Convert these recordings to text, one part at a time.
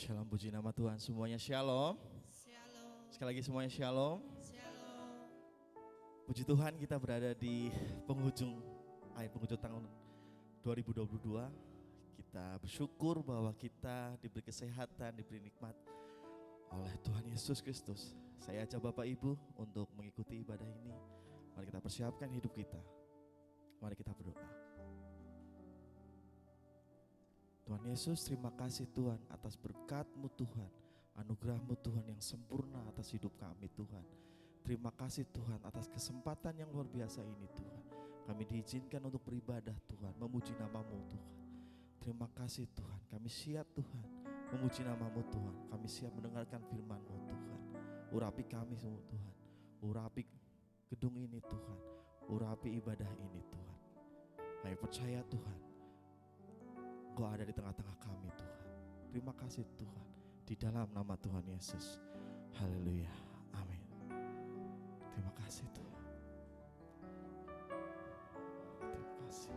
Shalom, puji nama Tuhan. Semuanya shalom. Shalom. Sekali lagi semuanya shalom. Shalom. Puji Tuhan, kita berada di penghujung tahun 2022. Kita bersyukur bahwa kita diberi kesehatan, diberi nikmat oleh Tuhan Yesus Kristus. Saya ajak Bapak Ibu untuk mengikuti ibadah ini. Mari kita persiapkan hidup kita. Mari kita berdoa. Tuhan Yesus, terima kasih Tuhan atas berkat-Mu Tuhan, anugerah-Mu Tuhan yang sempurna atas hidup kami Tuhan. Terima kasih Tuhan atas kesempatan yang luar biasa ini Tuhan. Kami diizinkan untuk beribadah Tuhan, memuji nama-Mu Tuhan. Terima kasih Tuhan, kami siap Tuhan memuji nama-Mu Tuhan. Kami siap mendengarkan firman-Mu Tuhan. Urapi kami semua Tuhan, urapi gedung ini Tuhan, urapi ibadah ini Tuhan. Kami percaya Tuhan, Engkau ada di tengah-tengah kami Tuhan. Terima kasih Tuhan. Di dalam nama Tuhan Yesus. Haleluya. Amin. Terima kasih Tuhan. Terima kasih.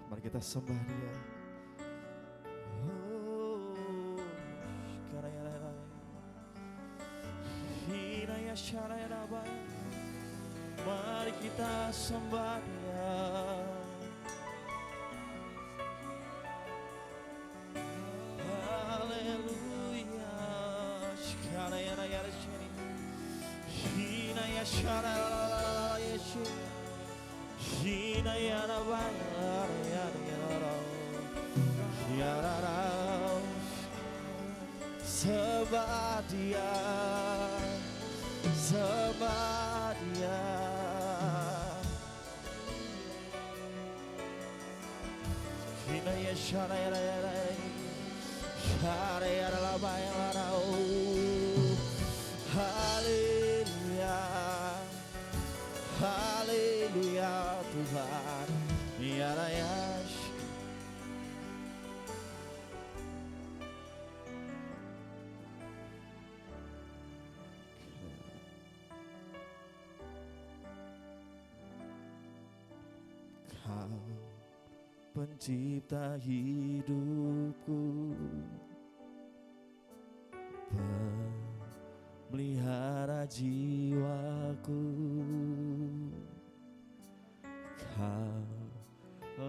Mari kita sembah Dia. Mari kita sembah Dia. Haleluya. Sembah Dia, sembah Dia. Haleluya, haleluya Tuhan. Ya Raya. Kau pencipta hidupku, pemelihara jiwaku. Kau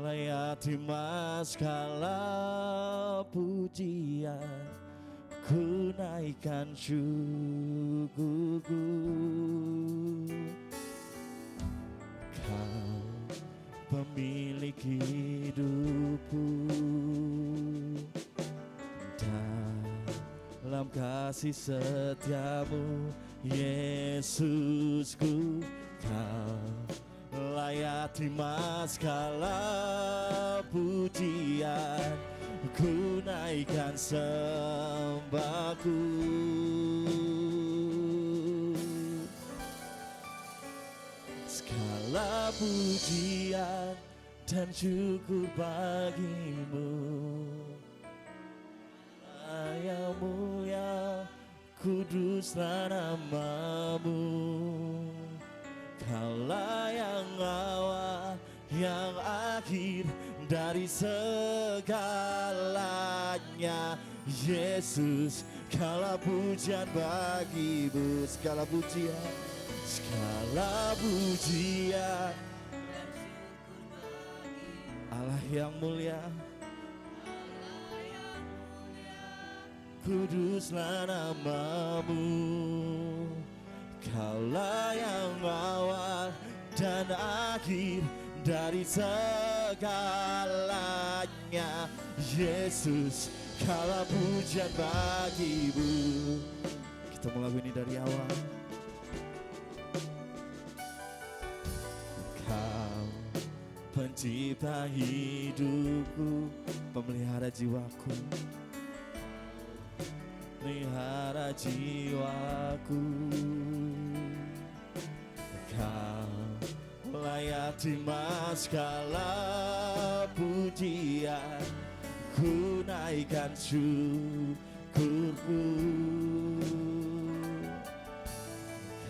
layak terima segala pujian, ku naikkan syukurku. Kau pemilik hidupku, dalam kasih setiamu Yesusku. Kau layak terima segala pujian, ku naikkan sembahku. Segala pujian dan syukur bagimu, Allah yang mulia, kuduslah nama-Mu. Kaulah yang awal, yang akhir dari segalanya. Yesus, segala pujian bagimu, segala pujian, segala pujian. Allah yang mulia, kuduslah nama-Mu. Kaulah yang awal dan akhir dari segalanya. Yesus, segala pujian bagimu. Kita mulai ini dari awal. Kau pencipta hidupku, pemelihara jiwaku, pelihara jiwaku. Kau layak terima segala pujian, ku naikkan syukurku.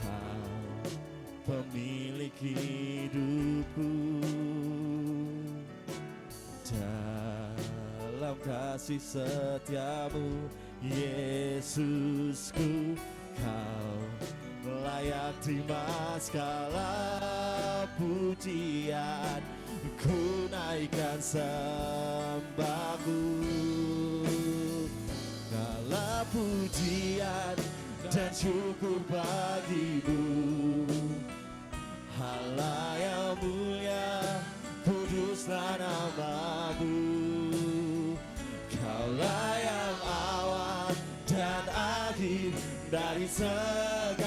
Kau pemilik hidupku, dalam kasih setiamu Yesusku, kau layak terima segala pujian, ku naikkan sembahku. Segala pujian dan syukur bagimu, Allah yang mulia, kuduslah namamu. Kaulah yang awal dan akhir dari segalanya,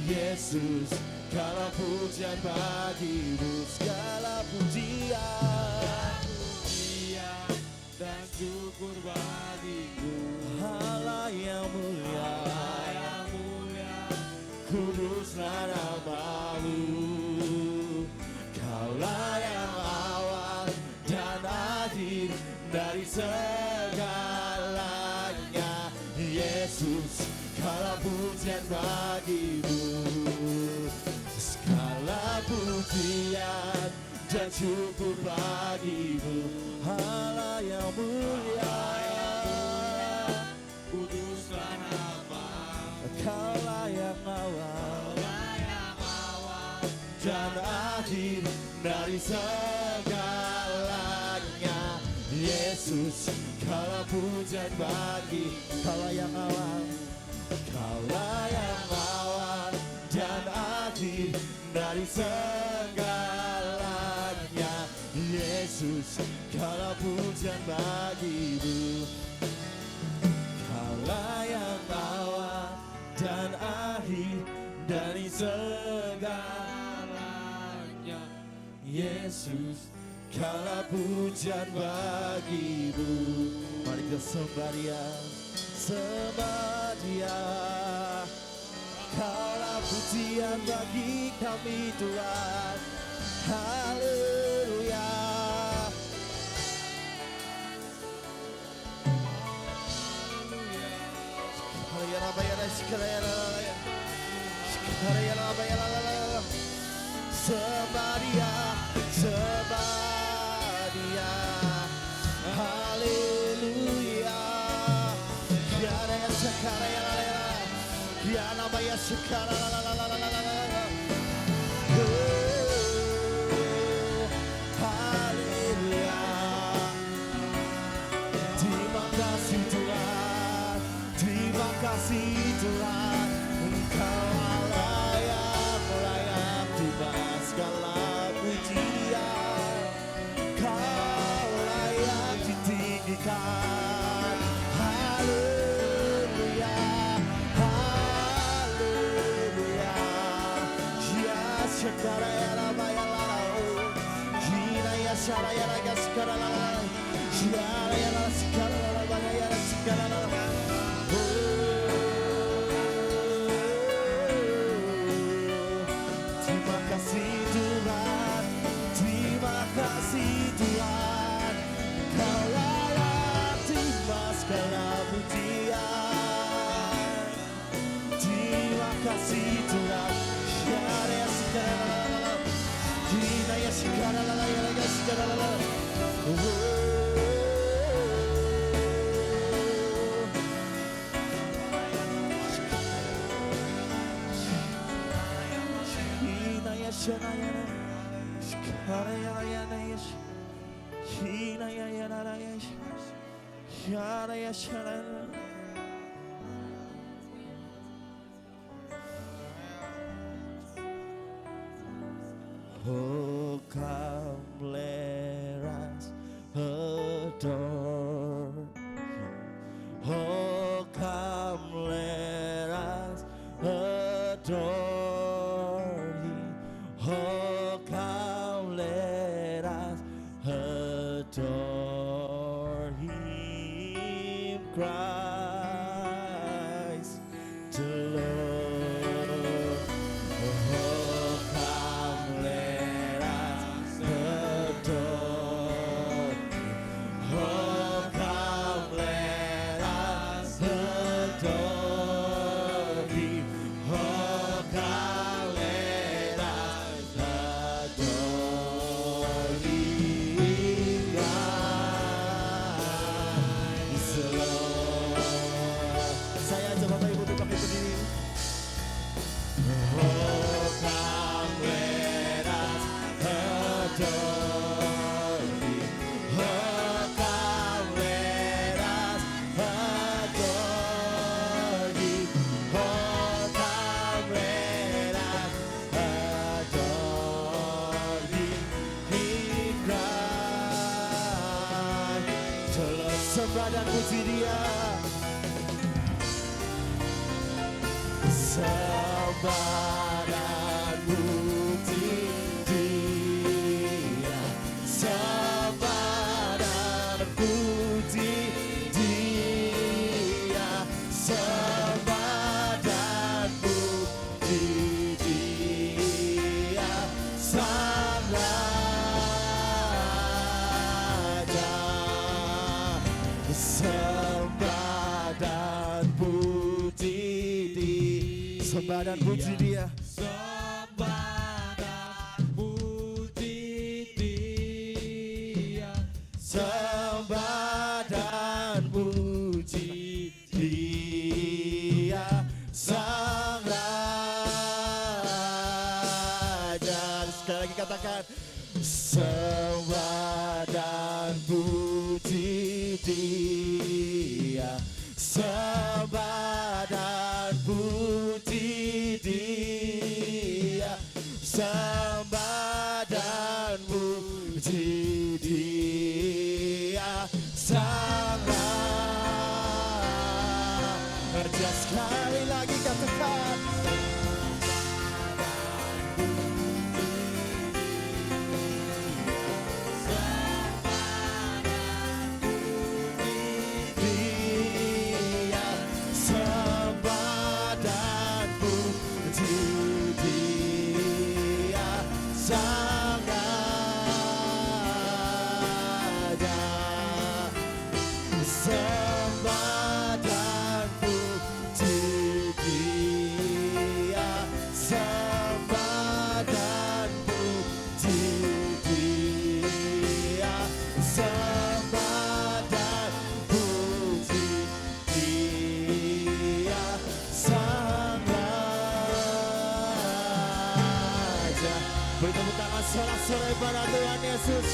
Yesus. Segala pujian bagimu, segala pujian dan syukur bagimu, Allah yang mulia, kuduslah namamu. Kaulah yang awal dan akhir dari segalanya, Yesus. Segala pujian bagimu, segala pujian dan syukur bagimu, Allah yang mulia, kuduslah namamu. Kaulah yang awal dan akhir dari segalanya, Yesus. Segala pujian bagi Kaulah yang awal, Kaulah yang awal dan akhir dari segalanya, Yesus. Segala pujian bagimu, Kaulah yang awal dan akhir dari segalanya, Yesus. Segala pujian bagimu. Mari kita sembah Dia, sembah Dia. Kaulah pujian bagi kami Tuhan. Haleluya. Sembah Dia, sembah Dia. Haleluya. Tiada sekarang ya namanya sekarang. Haleluya. Terima kasih Tuhan, terima kasih Tuhan. Engkau Allah yang layak terima segala pujian. Kau layak ditinggikan. Haleluya, haleluya. Ya sekarang ya lama ya lalu, hina ya syara ya raga sekarang lalu, syara ya lalu sekarang lalu ya sekarang lalu. Terima kasih Tuhan, terima kasih Tuhan. Kau layak terima segala pujian. Terima kasih Tuhan. Ya sekarang, ya sekarang, ya sekarang. Oh, come let us adore Him. Oh, come let us adore Him. Oh, come let us adore Him, Christ the Lord. Oh, sembah dan puji Dia. Sembah dan puji Dia, sembah dan puji Dia, sembah dan puji Dia, Sang Raja. Sembah dan puji Dia, sembah dan puji Dia. Sembah dan puji Dia, Sembah dan puji Dia, Sang Raja. Sekali lagi katakan, sembah dan puji Dia, sembah dan puji Dia, sembah dan puji Dia, Sang Raja. Sekali lagi katakan, Dia, sembah dan puji Dia, Sang Raja. Sembah dan puji Dia, sembah dan puji Dia, sembah dan puji Dia, Sang Raja. Beri tepuk tangan sorak-sorai pada Tuhan Yesus.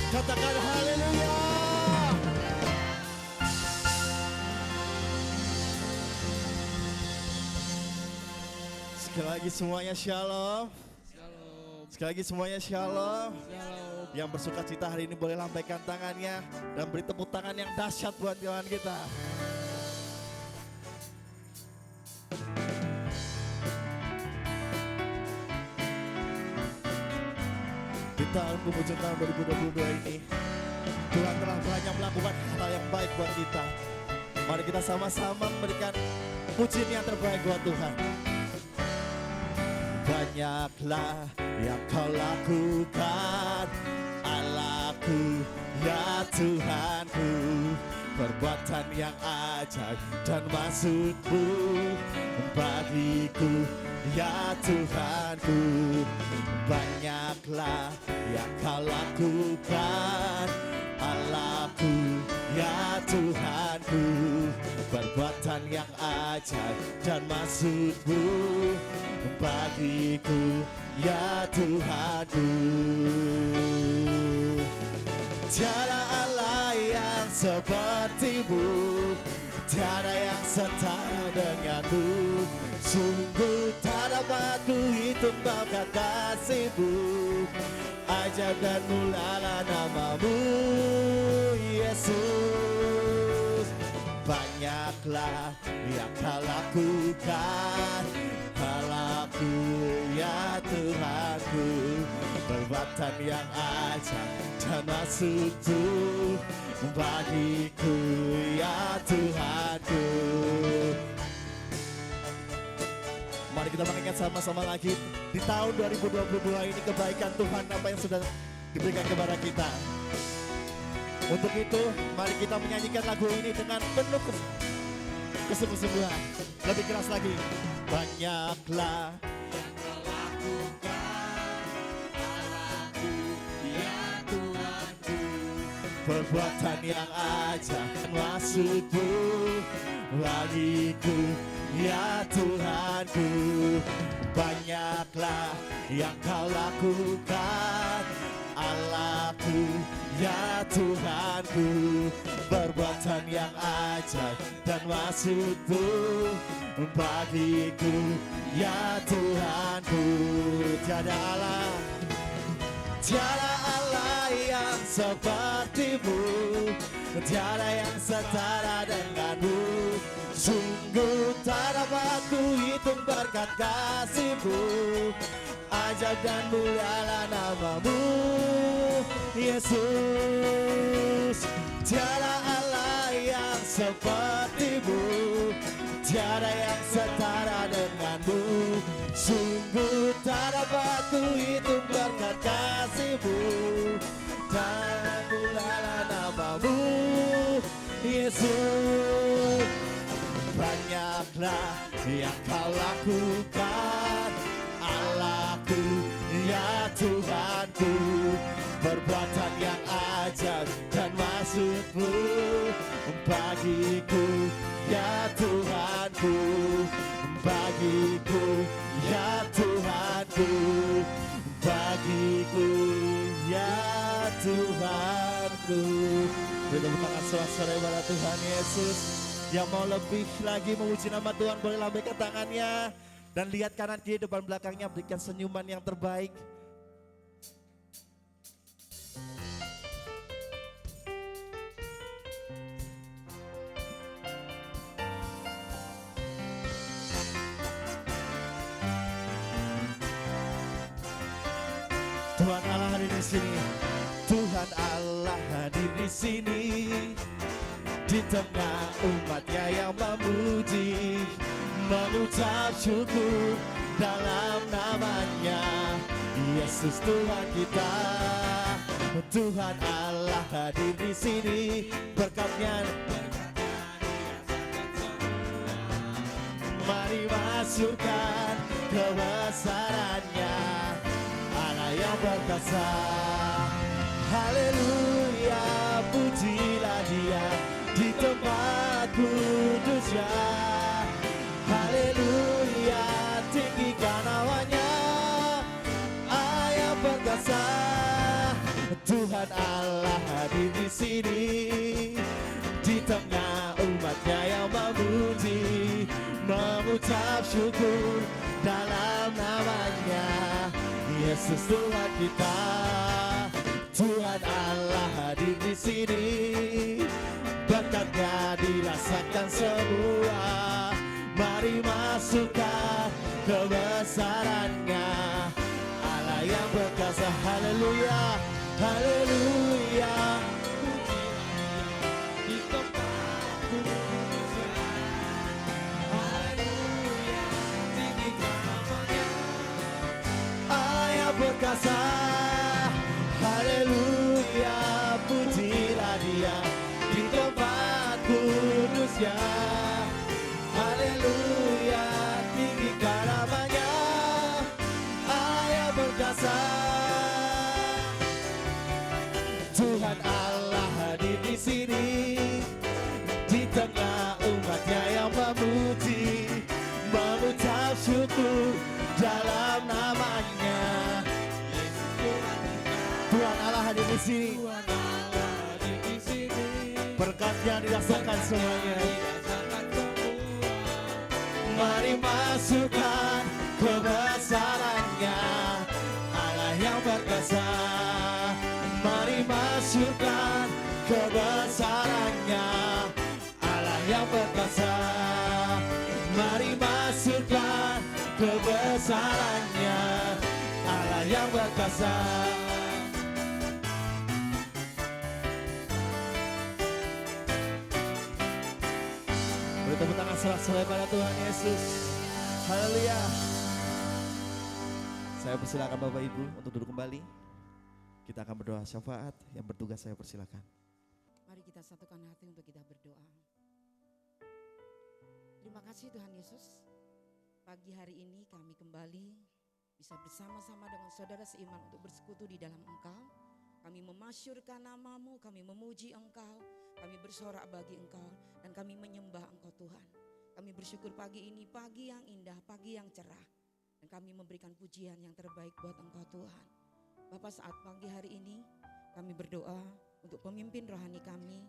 Katakan haleluya. Sekali lagi semuanya shalom. Shalom, Sekali lagi semuanya shalom. shalom. Yang bersuka cita hari ini boleh lambaikan tangannya dan beri tepuk tangan yang dahsyat buat Tuhan kita. Di tahun penghujung tahun 2022 ini, Tuhan telah banyak melakukan hal yang baik buat kita. Mari kita sama-sama memberikan pujian yang terbaik buat Tuhan. Banyaklah yang kau lakukan, Allahku, ya Tuhanku. Perbuatan yang ajaib dan maksud-Mu bagiku, ya Tuhanku. Banyaklah yang kau lakukan, Allahku, ya Tuhanku. Perbuatan yang ajaib dan maksud-Mu bagiku, ya Tuhanku. Tiada Allah yang seperti-Mu, tiada yang setara denganmu. Sungguh tak dapat ku hitung bahkan kasih-Mu. Ajaib dan mulialah nama-Mu, Yesus. Banyaklah yang kau lakukan, Allahku, ya Tuhanku. Perbuatan yang ajaib dan maksud-Mu bagiku, ya Tuhanku. Mari kita mengingat sama-sama lagi di tahun 2022 ini kebaikan Tuhan apa yang sudah diberikan kepada kita. Untuk itu, mari kita menyanyikan lagu ini dengan penuh kesungguh-sungguhan. Lebih keras lagi. Banyaklah Yang kau lakukan, Allahku, ya Tuhanku. perbuatan yang ajaib dan maksud-Mu bagiku, ya Tuhanku. Banyaklah yang kau lakukan, Allahku, ya Tuhanku. Perbuatan yang ajaib dan maksud-Mu bagiku, ya Tuhanku. Tiada Allah, tiada Allah yang seperti-Mu, tiada yang setara denganmu. Sungguh tak dapat ku hitung berkat kasih-Mu. Ajaib dan mulialah namamu, Yesus. Tiada Allah yang seperti-Mu, tiada yang setara denganmu. Sungguh tak dapat ku hitung berkat kasih-Mu. Dan mulialah namamu, Yesus. Banyaklah yang kau lakukan, Allahku, ya Tuhanku. Perbuatan yang ajaib dan maksud-Mu bagiku, ya Tuhanku. Bagiku, ya Tuhanku. Bagiku, ya Tuhanku. Beri tepuk tangan sorak-sorai pada Tuhan Yesus. Yang mau lebih lagi memuji nama Tuhan boleh lambaikan tangannya. Dan lihat kanan kiri depan belakangnya, berikan senyuman yang terbaik. Tuhan Allah hadir di sini. Tuhan Allah hadir di sini. Di tengah umatnya yang memuji, mengucap syukur dalam namanya, Yesus Tuhan kita. Tuhan Allah hadir di sini, berkatnya mari masukkan kebesarannya, Allah yang berkuasa. Haleluya, pujilah Dia di tempat kudusnya. Haleluya, tinggikan namanya, Allah yang perkasa. Tuhan Allah hadir di sini, di tengah umatnya yang memuji, mengucap syukur dalam namanya, Yesus Tuhan kita. Tuhan Allah hadir di sini, berkatnya dirasakan semua. Mari masukkan kebesarannya, Allah yang berkuasa. Haleluya, haleluya. Di tempat kudusnya. Haleluya, tinggikan namanya, Allah yang berkuasa. Haleluya, pujilah Dia di tempat kudusnya. Haleluya, tinggikan namanya, Allah yang berkuasa. Tuhan Allah hadir di sini, di tengah umatnya yang memuji, mengucap syukur dalam namanya. Tuhan Allah hadir di sini, berkatnya dirasakan semuanya. Mari masukkan kebesarannya, Allah yang berkuasa. Mari masukkan kebesarannya, Allah yang berkuasa. Mari masukkan kebesarannya, Allah yang berkuasa. Beri tepuk tangan sorak-sorai pada Tuhan Yesus. Haleluya. Saya persilakan Bapak Ibu untuk duduk kembali. Kita akan berdoa syafaat. Yang bertugas saya persilakan. Mari kita satukan hati untuk kita berdoa. Terima kasih Tuhan Yesus. Pagi hari ini kami kembali bisa bersama-sama dengan saudara seiman untuk bersekutu di dalam Engkau. Kami memasyurkan nama-Mu, kami memuji Engkau, kami bersorak bagi Engkau, dan kami menyembah Engkau Tuhan. Kami bersyukur pagi ini, pagi yang indah, pagi yang cerah, dan kami memberikan pujian yang terbaik buat Engkau Tuhan. Bapak, saat pagi hari ini kami berdoa untuk pemimpin rohani kami,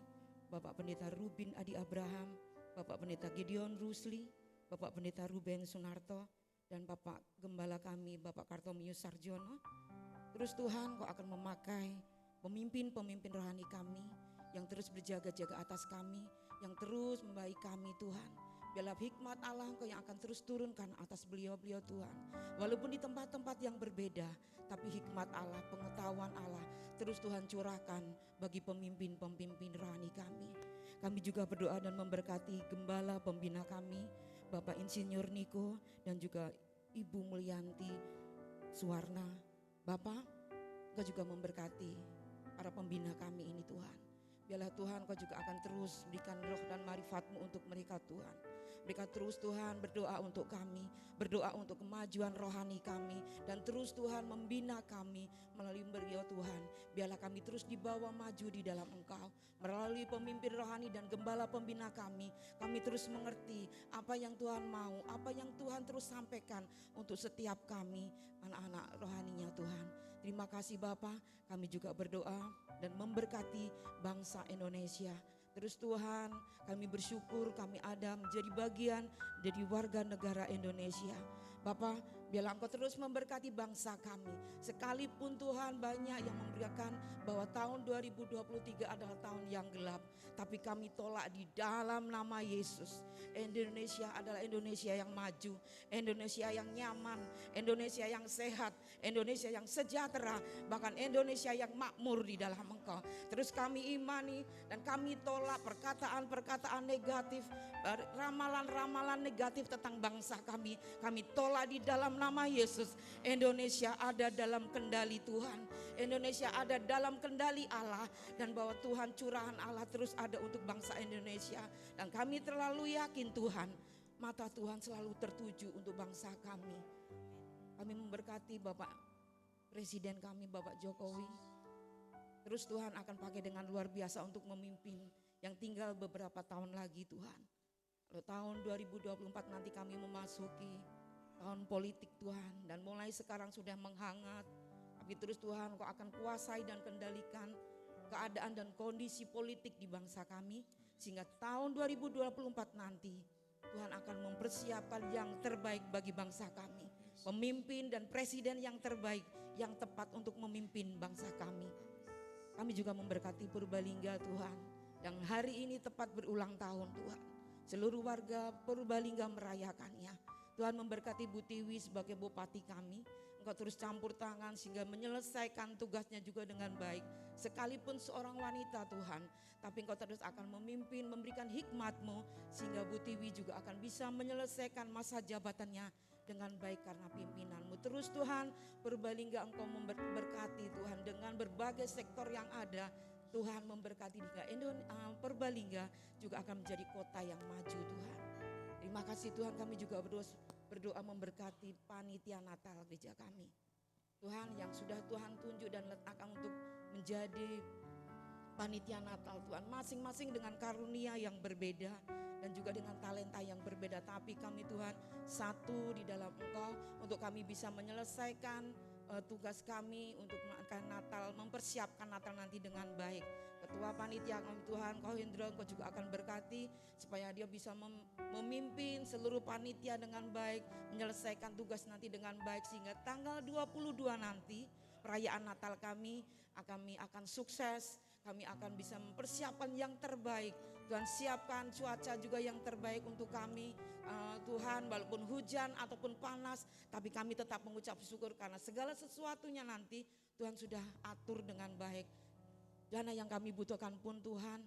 Bapak Pendeta Rubin Adi Abraham, Bapak Pendeta Gideon Rusli, Bapak Pendeta Ruben Sunarto, dan Bapak Gembala kami, Bapak Kartomius Sarjono. Terus Tuhan, Kau akan memakai pemimpin-pemimpin rohani kami yang terus berjaga-jaga atas kami, yang terus membaik kami Tuhan. Biarlah hikmat Allah Engkau yang akan terus turunkan atas beliau-beliau Tuhan. Walaupun di tempat-tempat yang berbeda, tapi hikmat Allah, pengetahuan Allah terus Tuhan curahkan bagi pemimpin-pemimpin rohani kami. Kami juga berdoa dan memberkati gembala pembina kami, Bapak Insinyur Niko dan juga Ibu Mulyanti Suwarna. Bapak, Engkau juga memberkati para pembina kami ini Tuhan. Biarlah Tuhan Engkau juga akan terus berikan roh dan marifat-Mu untuk mereka Tuhan. Mereka terus Tuhan berdoa untuk kami, berdoa untuk kemajuan rohani kami, dan terus Tuhan membina kami melalui beliau Tuhan. Biarlah kami terus dibawa maju di dalam Engkau, melalui pemimpin rohani dan gembala pembina kami terus mengerti apa yang Tuhan mau, apa yang Tuhan terus sampaikan untuk setiap kami, anak-anak rohaninya Tuhan. Terima kasih Bapa, kami juga berdoa dan memberkati bangsa Indonesia. Terus Tuhan, kami bersyukur kami ada menjadi bagian dari warga negara Indonesia. Bapak, biarlah Engkau terus memberkati bangsa kami. Sekalipun Tuhan banyak yang memberikan bahwa tahun 2023 adalah tahun yang gelap, tapi kami tolak di dalam nama Yesus. Indonesia adalah Indonesia yang maju, Indonesia yang nyaman, Indonesia yang sehat, Indonesia yang sejahtera, bahkan Indonesia yang makmur di dalam Engkau. Terus kami imani dan kami tolak perkataan-perkataan negatif, ramalan-ramalan negatif tentang bangsa kami. Kami tolak di dalam nama Yesus. Indonesia ada dalam kendali Tuhan, Indonesia ada dalam kendali Allah, dan bahwa Tuhan curahan Allah terus ada untuk bangsa Indonesia. Dan kami terlalu yakin Tuhan, mata Tuhan selalu tertuju untuk bangsa kami. Kami memberkati Bapak Presiden kami, Bapak Jokowi. Terus Tuhan akan pakai dengan luar biasa untuk memimpin yang tinggal beberapa tahun lagi Tuhan. Lalu tahun 2024 nanti kami memasuki tahun politik Tuhan, dan mulai sekarang sudah menghangat. Tapi terus Tuhan Kau akan kuasai dan kendalikan keadaan dan kondisi politik di bangsa kami, sehingga tahun 2024 nanti Tuhan akan mempersiapkan yang terbaik bagi bangsa kami. Pemimpin dan presiden yang terbaik, yang tepat untuk memimpin bangsa kami. Kami juga memberkati Purbalingga Tuhan, yang hari ini tepat berulang tahun Tuhan. Seluruh warga Purbalingga merayakannya. Tuhan memberkati Bu Tiwi sebagai bupati kami. Engkau terus campur tangan sehingga menyelesaikan tugasnya juga dengan baik. Sekalipun seorang wanita Tuhan, tapi Engkau terus akan memimpin, memberikan hikmat-Mu sehingga Bu Tiwi juga akan bisa menyelesaikan masa jabatannya dengan baik karena pimpinan-Mu. Terus Tuhan, Purbalingga Engkau memberkati Tuhan dengan berbagai sektor yang ada. Tuhan memberkati juga Purbalingga juga akan menjadi kota yang maju Tuhan. Terima kasih Tuhan, kami juga berdoa memberkati panitia Natal gereja kami. Tuhan yang sudah Tuhan tunjuk dan letakkan untuk menjadi panitia Natal Tuhan, masing-masing dengan karunia yang berbeda dan juga dengan talenta yang berbeda. Tapi kami Tuhan satu di dalam Engkau untuk kami bisa menyelesaikan tugas kami untuk melakukan Natal, mempersiapkan Natal nanti dengan baik. Ketua panitia kami Tuhan, Kau Hendro, Kau juga akan berkati supaya dia bisa memimpin seluruh panitia dengan baik, menyelesaikan tugas nanti dengan baik, sehingga tanggal 22 nanti perayaan Natal kami akan sukses. Kami akan bisa mempersiapkan yang terbaik. Tuhan siapkan cuaca juga yang terbaik untuk kami. Tuhan, walaupun hujan ataupun panas, tapi kami tetap mengucap syukur karena segala sesuatunya nanti Tuhan sudah atur dengan baik. Dana yang kami butuhkan pun Tuhan,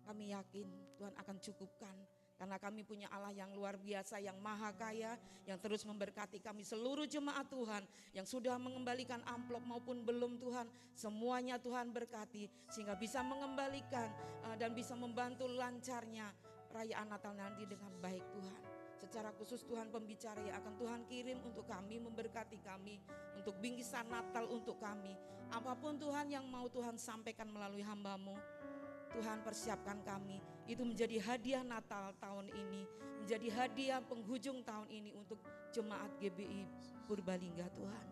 kami yakin Tuhan akan cukupkan. Karena kami punya Allah yang luar biasa, yang maha kaya, yang terus memberkati kami seluruh jemaat Tuhan, yang sudah mengembalikan amplop maupun belum Tuhan, semuanya Tuhan berkati, sehingga bisa mengembalikan dan bisa membantu lancarnya perayaan Natal nanti dengan baik Tuhan. Secara khusus Tuhan pembicara yang akan Tuhan kirim untuk kami, memberkati kami, untuk bingkisan Natal untuk kami. Apapun Tuhan yang mau Tuhan sampaikan melalui hamba-Mu, Tuhan persiapkan kami, itu menjadi hadiah Natal tahun ini, menjadi hadiah penghujung tahun ini untuk jemaat GBI Purbalingga Tuhan.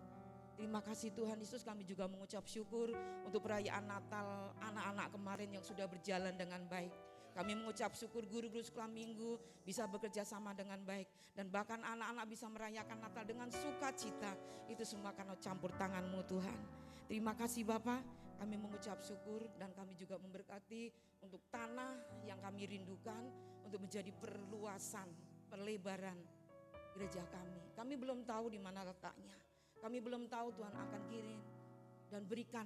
Terima kasih Tuhan Yesus, kami juga mengucap syukur untuk perayaan Natal anak-anak kemarin yang sudah berjalan dengan baik. Kami mengucap syukur guru-guru sekolah minggu bisa bekerja sama dengan baik. Dan bahkan anak-anak bisa merayakan Natal dengan sukacita. Itu semua karena campur tangan-Mu Tuhan. Terima kasih Bapak, Kami mengucap syukur dan kami juga memberkati untuk tanah yang kami rindukan untuk menjadi perluasan, perlebaran gereja kami. Kami belum tahu di mana letaknya. Kami belum tahu Tuhan akan kirim dan berikan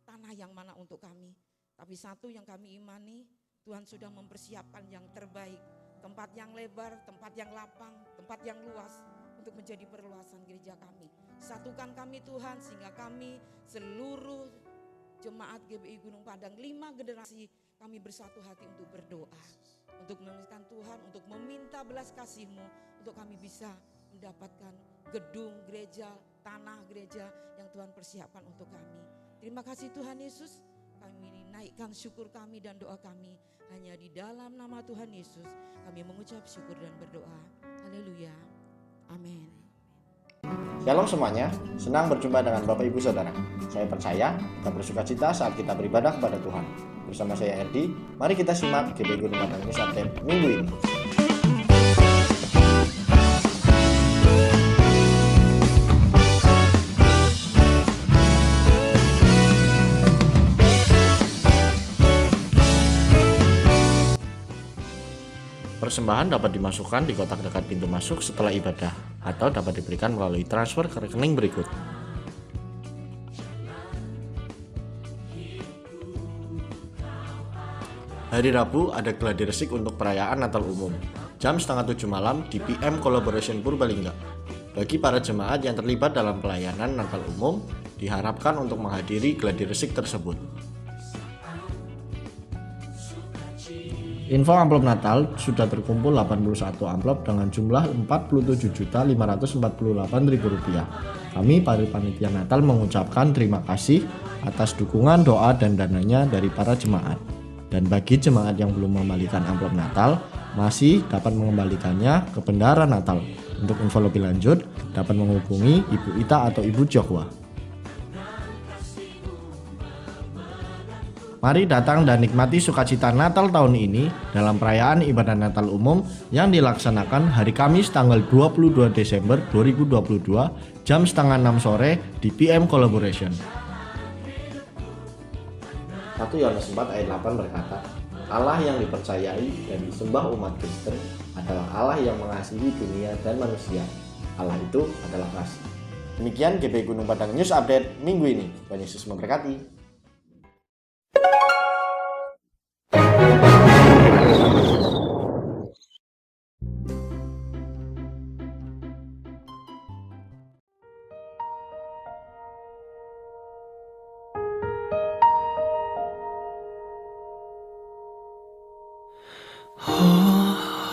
tanah yang mana untuk kami. Tapi satu yang kami imani, Tuhan sudah mempersiapkan yang terbaik. Tempat yang lebar, tempat yang lapang, tempat yang luas untuk menjadi perluasan gereja kami. Satukan kami Tuhan sehingga kami seluruh jemaat GBI Gunung Padang 5 generasi kami bersatu hati untuk berdoa. Untuk meminta Tuhan, untuk meminta belas kasih-Mu, untuk kami bisa mendapatkan gedung gereja, tanah gereja yang Tuhan persiapkan untuk kami. Terima kasih Tuhan Yesus, kami naikkan syukur kami dan doa kami hanya di dalam nama Tuhan Yesus. Kami mengucap syukur dan berdoa. Haleluya. Amin. Shalom semuanya, senang berjumpa dengan Bapak Ibu Saudara. Saya percaya kita bersuka cita saat kita beribadah kepada Tuhan. Bersama saya Erdi, mari kita simak GBI Gunung Padang News Update minggu ini. Persembahan dapat dimasukkan di kotak dekat pintu masuk setelah ibadah atau dapat diberikan melalui transfer ke rekening berikut. Hari Rabu ada gladi resik untuk perayaan Natal umum, jam 6:30 malam di PM Collaboration Purbalingga. Bagi para jemaat yang terlibat dalam pelayanan Natal umum, diharapkan untuk menghadiri gladi resik tersebut. Info amplop Natal sudah terkumpul 81 amplop dengan jumlah Rp47.548.000. Kami para panitia Natal mengucapkan terima kasih atas dukungan doa dan dananya dari para jemaat. Dan bagi jemaat yang belum mengembalikan amplop Natal, masih dapat mengembalikannya ke bendara Natal. Untuk info lebih lanjut, dapat menghubungi Ibu Ita atau Ibu Jokwa. Mari datang dan nikmati sukacita Natal tahun ini dalam perayaan ibadah Natal umum yang dilaksanakan hari Kamis tanggal 22 Desember 2022 jam 5:30 sore di PM Collaboration. 1 Yohanes 4 ayat 8 berkata, Allah yang dipercayai dan disembah umat Kristen adalah Allah yang mengasihi dunia dan manusia. Allah itu adalah kasih. Demikian GBI Gunung Padang News Update minggu ini. Tuhan Yesus memberkati.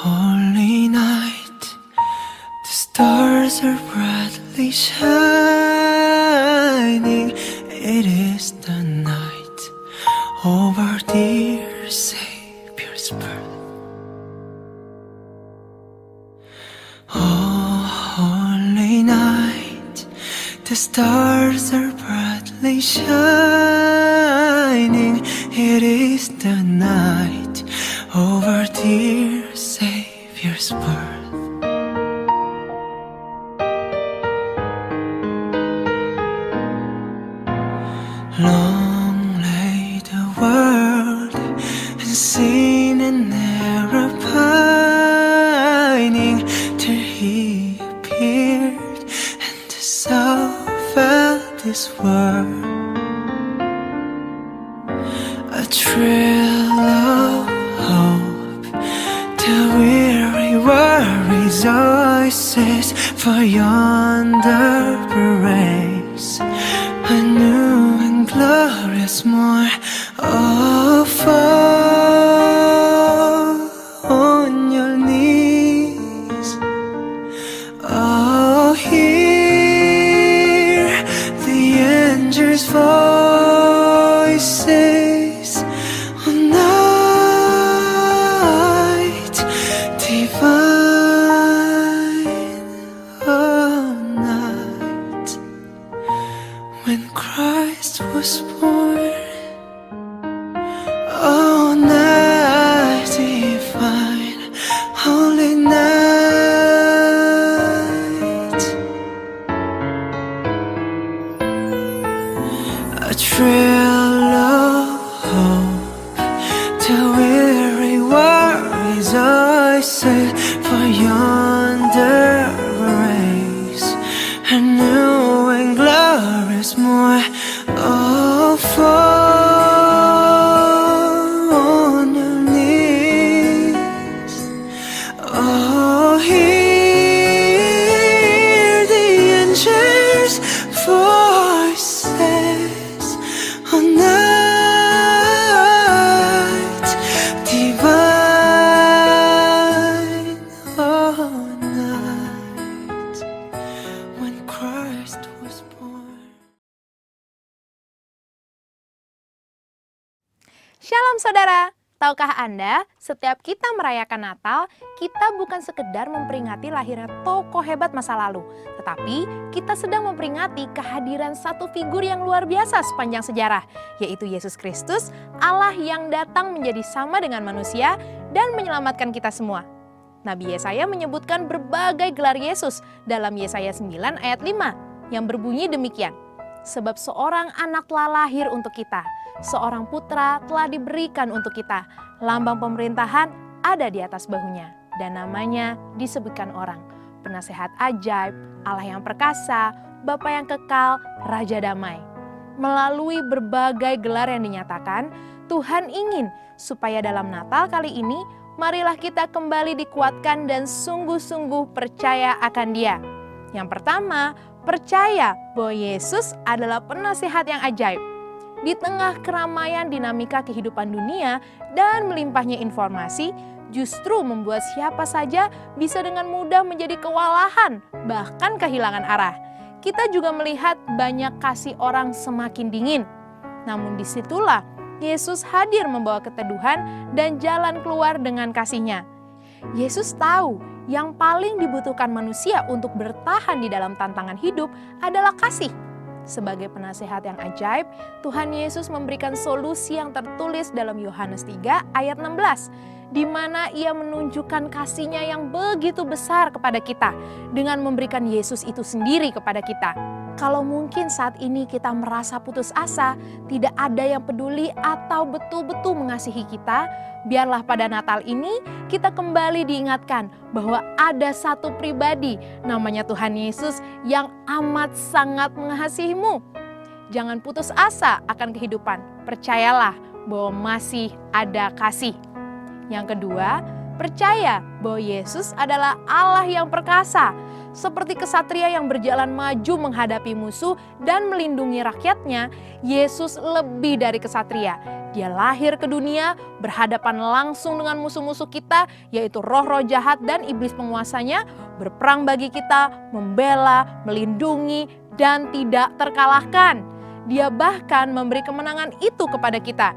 Holy night, the stars are brightly shining. It is the night of our dear Savior's birth. Oh, holy night, the stars are brightly shining. It is the night of our dear Savior's birth. Long lay the world in sin and error pining, till He appeared and the soul felt this world. A thrill of hope, the weary world rejoices, for yonder breaks a new and glorious morn. Oh, fall on your knees. Oh, hear the angels' voices. On night divine, oh night when Christ was born. say, for yonder race a new and glorious more. Oh, fall on your knees. Oh, hear the angels' voices on night divine, oh, night when Christ was born. Shalom saudara, tahukah Anda, setiap kita merayakan Natal, kita bukan sekedar memperingati lahirnya tokoh hebat masa lalu, tetapi kita sedang memperingati kehadiran satu figur yang luar biasa sepanjang sejarah, yaitu Yesus Kristus, Allah yang datang menjadi sama dengan manusia dan menyelamatkan kita semua. Nabi Yesaya menyebutkan berbagai gelar Yesus dalam Yesaya 9 ayat 5 yang berbunyi demikian. Sebab seorang anak telah lahir untuk kita, seorang putra telah diberikan untuk kita, lambang pemerintahan ada di atas bahunya, dan namanya disebutkan orang, penasehat ajaib, Allah yang perkasa, Bapa yang kekal, Raja damai. Melalui berbagai gelar yang dinyatakan, Tuhan ingin supaya dalam Natal kali ini, marilah kita kembali dikuatkan dan sungguh-sungguh percaya akan Dia. Yang pertama, percaya bahwa Yesus adalah penasihat yang ajaib. Di tengah keramaian dinamika kehidupan dunia dan melimpahnya informasi, justru membuat siapa saja bisa dengan mudah menjadi kewalahan, bahkan kehilangan arah. Kita juga melihat banyak kasih orang semakin dingin. Namun disitulah Yesus hadir membawa keteduhan dan jalan keluar dengan kasih-Nya. Yesus tahu yang paling dibutuhkan manusia untuk bertahan di dalam tantangan hidup adalah kasih. Sebagai penasehat yang ajaib, Tuhan Yesus memberikan solusi yang tertulis dalam Yohanes 3 ayat 16, di mana Ia menunjukkan kasih-Nya yang begitu besar kepada kita dengan memberikan Yesus itu sendiri kepada kita. Kalau mungkin saat ini kita merasa putus asa, tidak ada yang peduli atau betul-betul mengasihi kita, biarlah pada Natal ini kita kembali diingatkan bahwa ada satu pribadi namanya Tuhan Yesus yang amat sangat mengasihimu. Jangan putus asa akan kehidupan, percayalah bahwa masih ada kasih. Yang kedua, percaya bahwa Yesus adalah Allah yang perkasa. Seperti kesatria yang berjalan maju menghadapi musuh dan melindungi rakyatnya, Yesus lebih dari kesatria. Dia lahir ke dunia, berhadapan langsung dengan musuh-musuh kita, yaitu roh-roh jahat dan iblis penguasanya, berperang bagi kita, membela, melindungi, dan tidak terkalahkan. Dia bahkan memberi kemenangan itu kepada kita.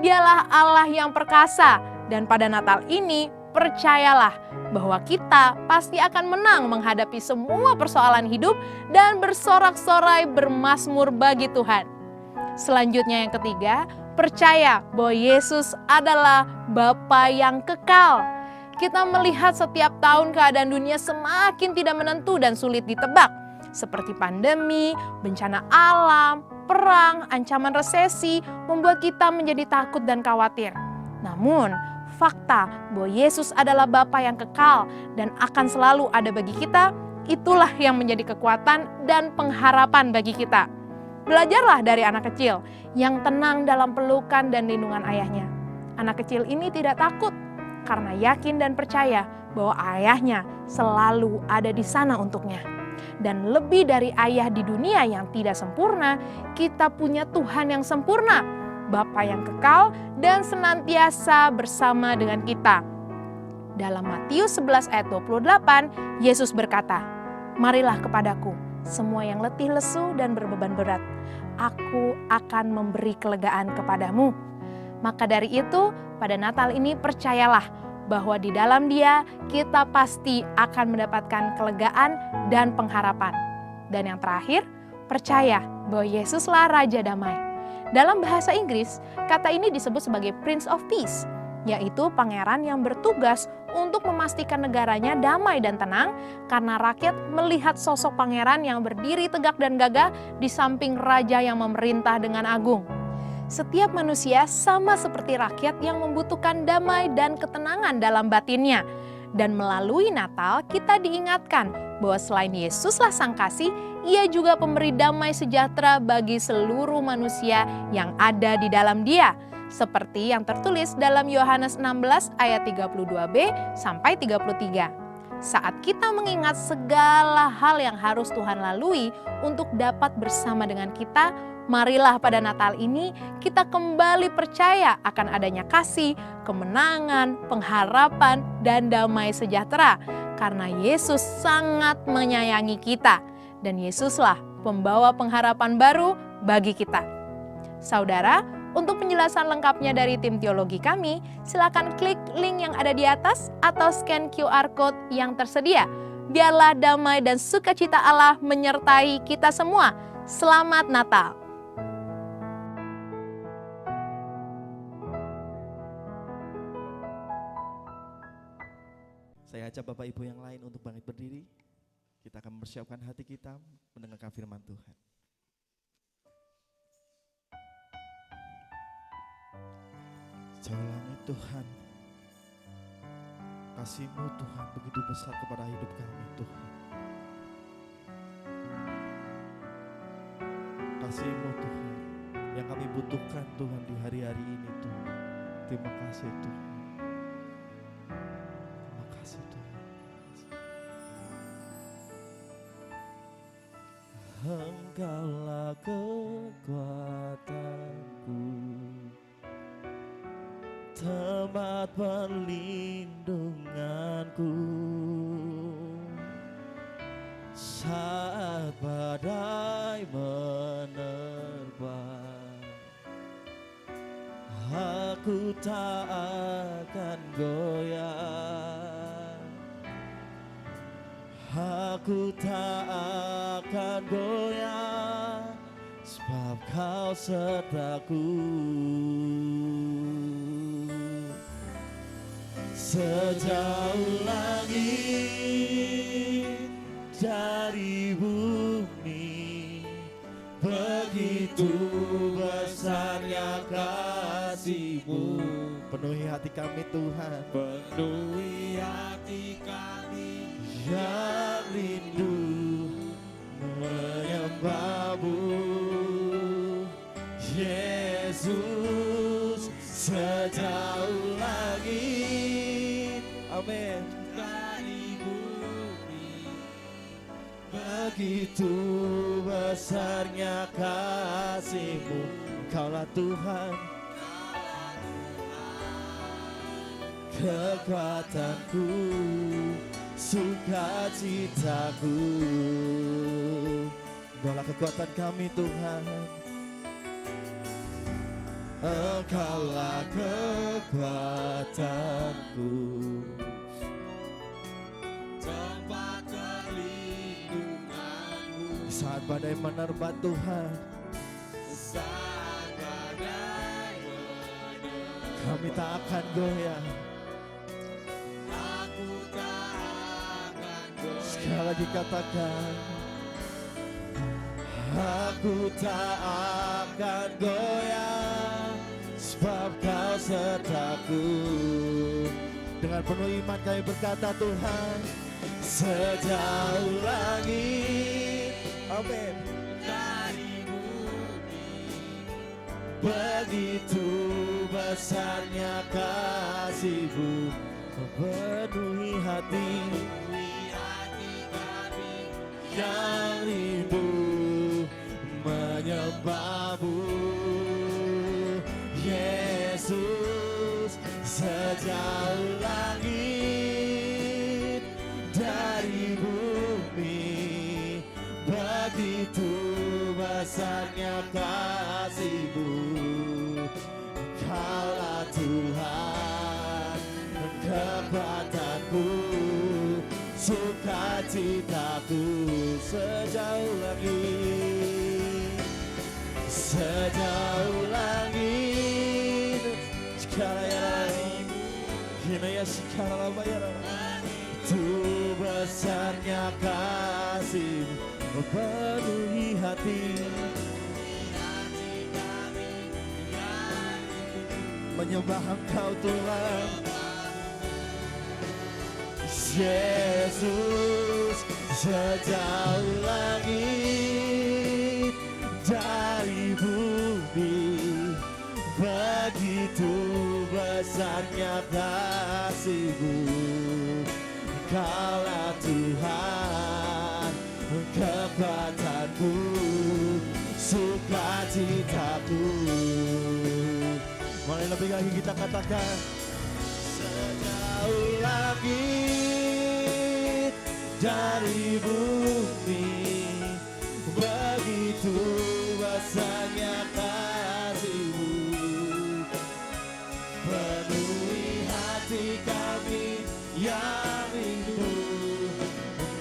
Dialah Allah yang perkasa, dan pada Natal ini, percayalah bahwa kita pasti akan menang menghadapi semua persoalan hidup dan bersorak-sorai bermazmur bagi Tuhan. Selanjutnya yang ketiga, percaya bahwa Yesus adalah Bapa yang kekal. Kita melihat setiap tahun keadaan dunia semakin tidak menentu dan sulit ditebak. Seperti pandemi, bencana alam, perang, ancaman resesi membuat kita menjadi takut dan khawatir. Namun, fakta bahwa Yesus adalah Bapa yang kekal dan akan selalu ada bagi kita, itulah yang menjadi kekuatan dan pengharapan bagi kita. Belajarlah dari anak kecil yang tenang dalam pelukan dan lindungan ayahnya. Anak kecil ini tidak takut karena yakin dan percaya bahwa ayahnya selalu ada di sana untuknya. Dan lebih dari ayah di dunia yang tidak sempurna, kita punya Tuhan yang sempurna, Bapa yang kekal dan senantiasa bersama dengan kita. Dalam Matius 11 ayat 28, Yesus berkata, "Marilah kepadaku, semua yang letih lesu dan berbeban berat. Aku akan memberi kelegaan kepadamu." Maka dari itu, pada Natal ini percayalah bahwa di dalam Dia kita pasti akan mendapatkan kelegaan dan pengharapan. Dan yang terakhir, percaya bahwa Yesuslah Raja Damai. Dalam bahasa Inggris, kata ini disebut sebagai Prince of Peace, yaitu pangeran yang bertugas untuk memastikan negaranya damai dan tenang karena rakyat melihat sosok pangeran yang berdiri tegak dan gagah di samping raja yang memerintah dengan agung. Setiap manusia sama seperti rakyat yang membutuhkan damai dan ketenangan dalam batinnya. Dan melalui Natal kita diingatkan bahwa selain Yesuslah Sang Kasih, Ia juga pemberi damai sejahtera bagi seluruh manusia yang ada di dalam Dia. Seperti yang tertulis dalam Yohanes 16 ayat 32b sampai 33. Saat kita mengingat segala hal yang harus Tuhan lalui untuk dapat bersama dengan kita, marilah pada Natal ini kita kembali percaya akan adanya kasih, kemenangan, pengharapan, dan damai sejahtera. Karena Yesus sangat menyayangi kita. Dan Yesuslah pembawa pengharapan baru bagi kita. Saudara, untuk penjelasan lengkapnya dari tim teologi kami, silakan klik link yang ada di atas atau scan QR Code yang tersedia. Biarlah damai dan sukacita Allah menyertai kita semua. Selamat Natal! Saya ajak Bapak Ibu yang lain untuk bangkit berdiri. Kita akan mempersiapkan hati kita mendengarkan firman Tuhan. Jauh langit Tuhan, kasih-Mu Tuhan begitu besar kepada hidup kami Tuhan. Kasih-Mu Tuhan yang kami butuhkan Tuhan di hari-hari ini Tuhan. Terima kasih Tuhan. Terima kasih Tuhan. Engkaulah kekuatanku, tempat perlindunganku saat badai menerpa. Aku tak akan goyah, aku tak akan goyah, sebab Kau sertaku. Sejauh langit dari bumi, begitu besarnya kasih-Mu. Penuhi hati kami Tuhan, Penuhi hati kami yang rindu menyembah-Mu. Yesus, sejauh langit, amin, dari bumi, begitu besarnya kasih-Mu. Engkaulah Tuhan, kekuatanku, sukacitaku. Engkaulah kekuatan kami Tuhan, Engkaulah kekuatanku, tempat perlindunganmu. saat badai menerpa Tuhan, Saat badai menerpa, kami tak akan goyah. aku tak akan goyah. Sekali lagi katakan, aku tak akan goyah, sebab Kau sertaku. Dengan penuh iman kami berkata Tuhan, sejauh langit, amin, Dari bumi, begitu besarnya kasih-Mu, memenuhi hati kami yang rindu menyembah-Mu. Yesus, sejauh langit dari bumi, begitu besarnya kasih-Mu. Kaulah Tuhan, kekuatanku, sukacitaku. Sejauh langit, sejauh langit, itu besarnya kasih-Mu, memenuhi hati, menyembah Engkau Tuhan. Yesus, sejauh langit dari bumi, begitu besarnya kasih-Mu. Engkaulah Tuhan, kekuatanku, sukacitaku. Mari lebih lagi kita katakan, sejauh langit dari bumi, begitu besarnya kasih-Mu. Penuhi hati kami yang rindu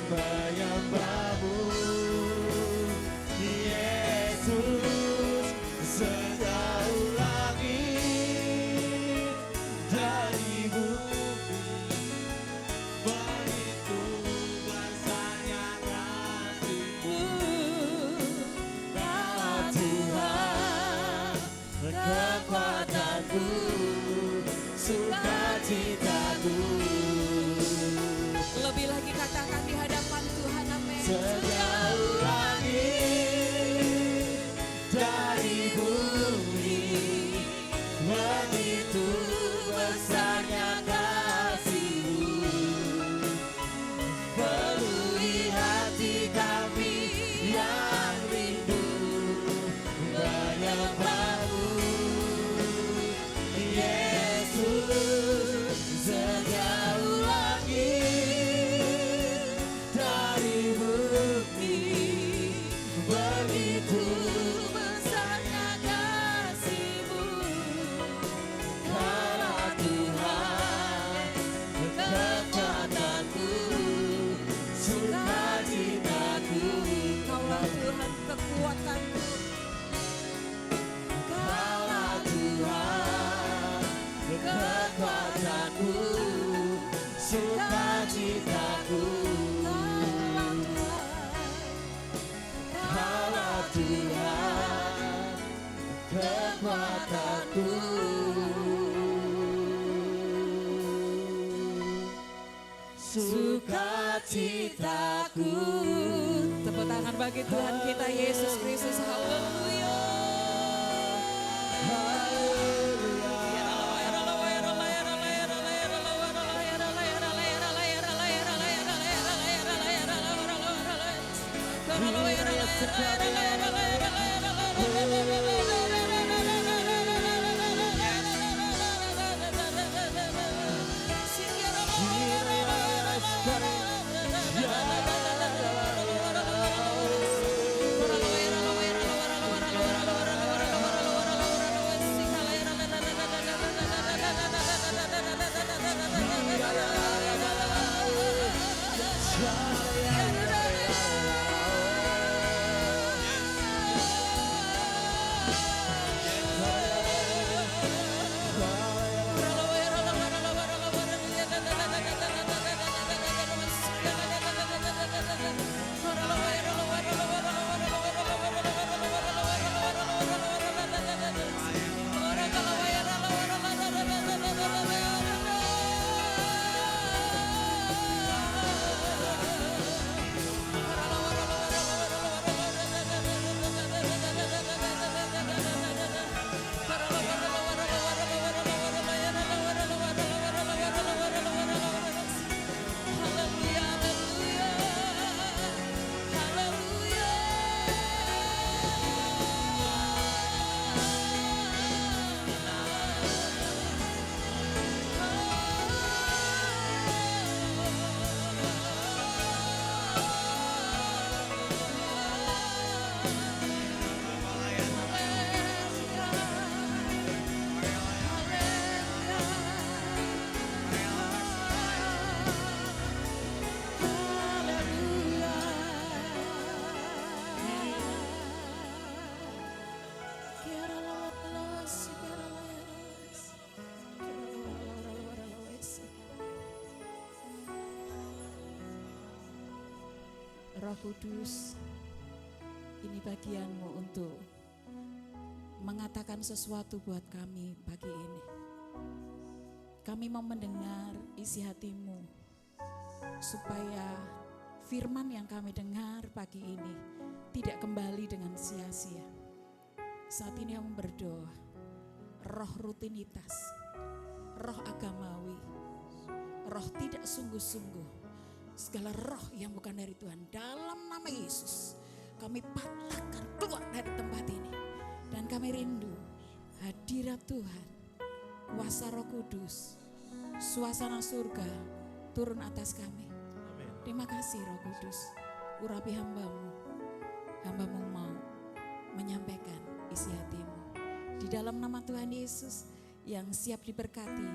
menyembah-Mu. Yesus, sejauh langit dari bumi, begitu besarnya kasih-Mu. Kau Tuhan, kekuatanku, sukacitaku. Lebih lagi katakan di hadapan Tuhan, amin. Sejauh langit dari bumi, begitu besarnya kasih-Mu. Penuhi hati kami yang rindu menyembah-Mu. Yesus, sejauh langit dari bumi, begitu besarnya kasih-Mu. Kaulah Tuhan, kekuatanku, sukacitaku. Kaulah Tuhan kekuatanku. Kaulah Tuhan, kekuatanku, sukacitaku. Kaulah Tuhan, kekuatanku. Sukacitaku. Tepuk tangan bagi Tuhan kita Yesus Kristus. Haleluya. Roh Kudus, ini bagianmu untuk mengatakan sesuatu buat kami pagi ini. Kami mau mendengar isi hatimu. supaya firman yang kami dengar pagi ini tidak kembali dengan sia-sia. Saat ini kami berdoa, roh rutinitas, roh agamawi, roh tidak sungguh-sungguh, segala roh yang bukan dari Tuhan, dalam nama Yesus kami patahkan keluar dari tempat ini. Dan kami rindu hadirat Tuhan, kuasa Roh Kudus, suasana surga turun atas kami. Terima kasih Roh Kudus, urapi hambamu mau menyampaikan isi hatimu. Di dalam nama Tuhan Yesus yang siap diberkati,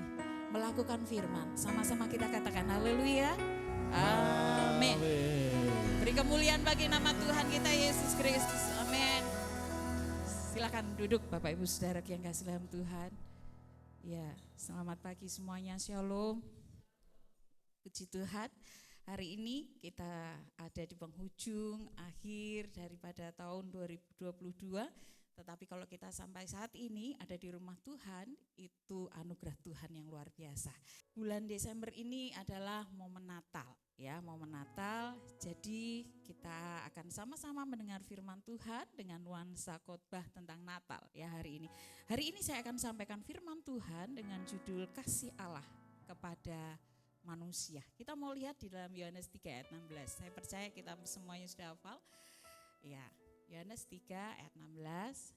melakukan firman, sama-sama kita katakan haleluya, amin. Beri kemuliaan bagi nama Tuhan kita Yesus Kristus, amin. Silakan duduk Bapak Ibu Saudara yang kasih dalam Tuhan. Ya, selamat pagi semuanya, shalom. Puji Tuhan, hari ini kita ada di penghujung akhir daripada tahun 2022. Tetapi kalau kita sampai saat ini ada di rumah Tuhan, itu anugerah Tuhan yang luar biasa. Bulan Desember ini adalah momen Natal, ya, momen Natal. Jadi kita akan sama-sama mendengar firman Tuhan dengan nuansa khotbah tentang Natal, ya, hari ini. Hari ini saya akan sampaikan firman Tuhan dengan judul kasih Allah kepada manusia. Kita mau lihat di dalam Yohanes 3 ayat 16. Saya percaya kita semuanya sudah hafal. Ya, Yohanes 3 ayat 16.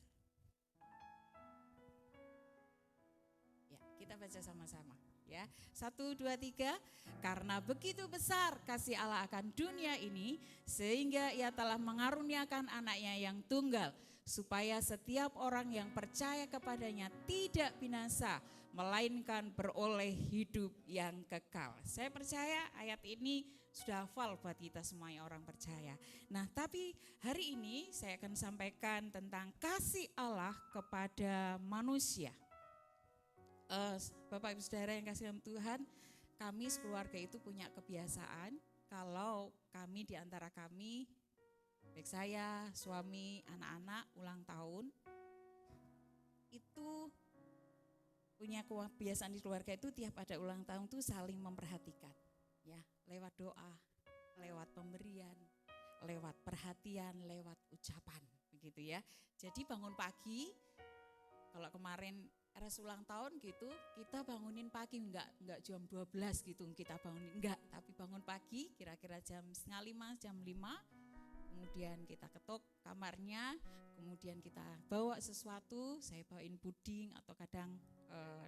Ya, kita baca sama-sama, ya. 1 2 3. Karena begitu besar kasih Allah akan dunia ini, sehingga Ia telah mengaruniakan anaknya yang tunggal, supaya setiap orang yang percaya kepadanya tidak binasa, melainkan beroleh hidup yang kekal. Saya percaya ayat ini sudah hafal buat kita semuanya orang percaya. Nah, tapi hari ini saya akan sampaikan tentang kasih Allah kepada manusia. Bapak Ibu Saudara yang kasih dalam Tuhan, kami sekeluarga itu punya kebiasaan kalau kami di antara kami, baik saya, suami, anak-anak ulang tahun, itu punya kebiasaan di keluarga itu tiap ada ulang tahun tuh saling memperhatikan, ya, lewat doa, lewat pemberian, lewat perhatian, lewat ucapan, begitu ya. Jadi bangun pagi, kalau kemarin res ulang tahun gitu, kita bangunin pagi, enggak jam 12 gitu kita bangunin, enggak, tapi bangun pagi kira-kira jam 4:30, jam 5, kemudian kita ketuk kamarnya, kemudian kita bawa sesuatu, saya bawain puding atau kadang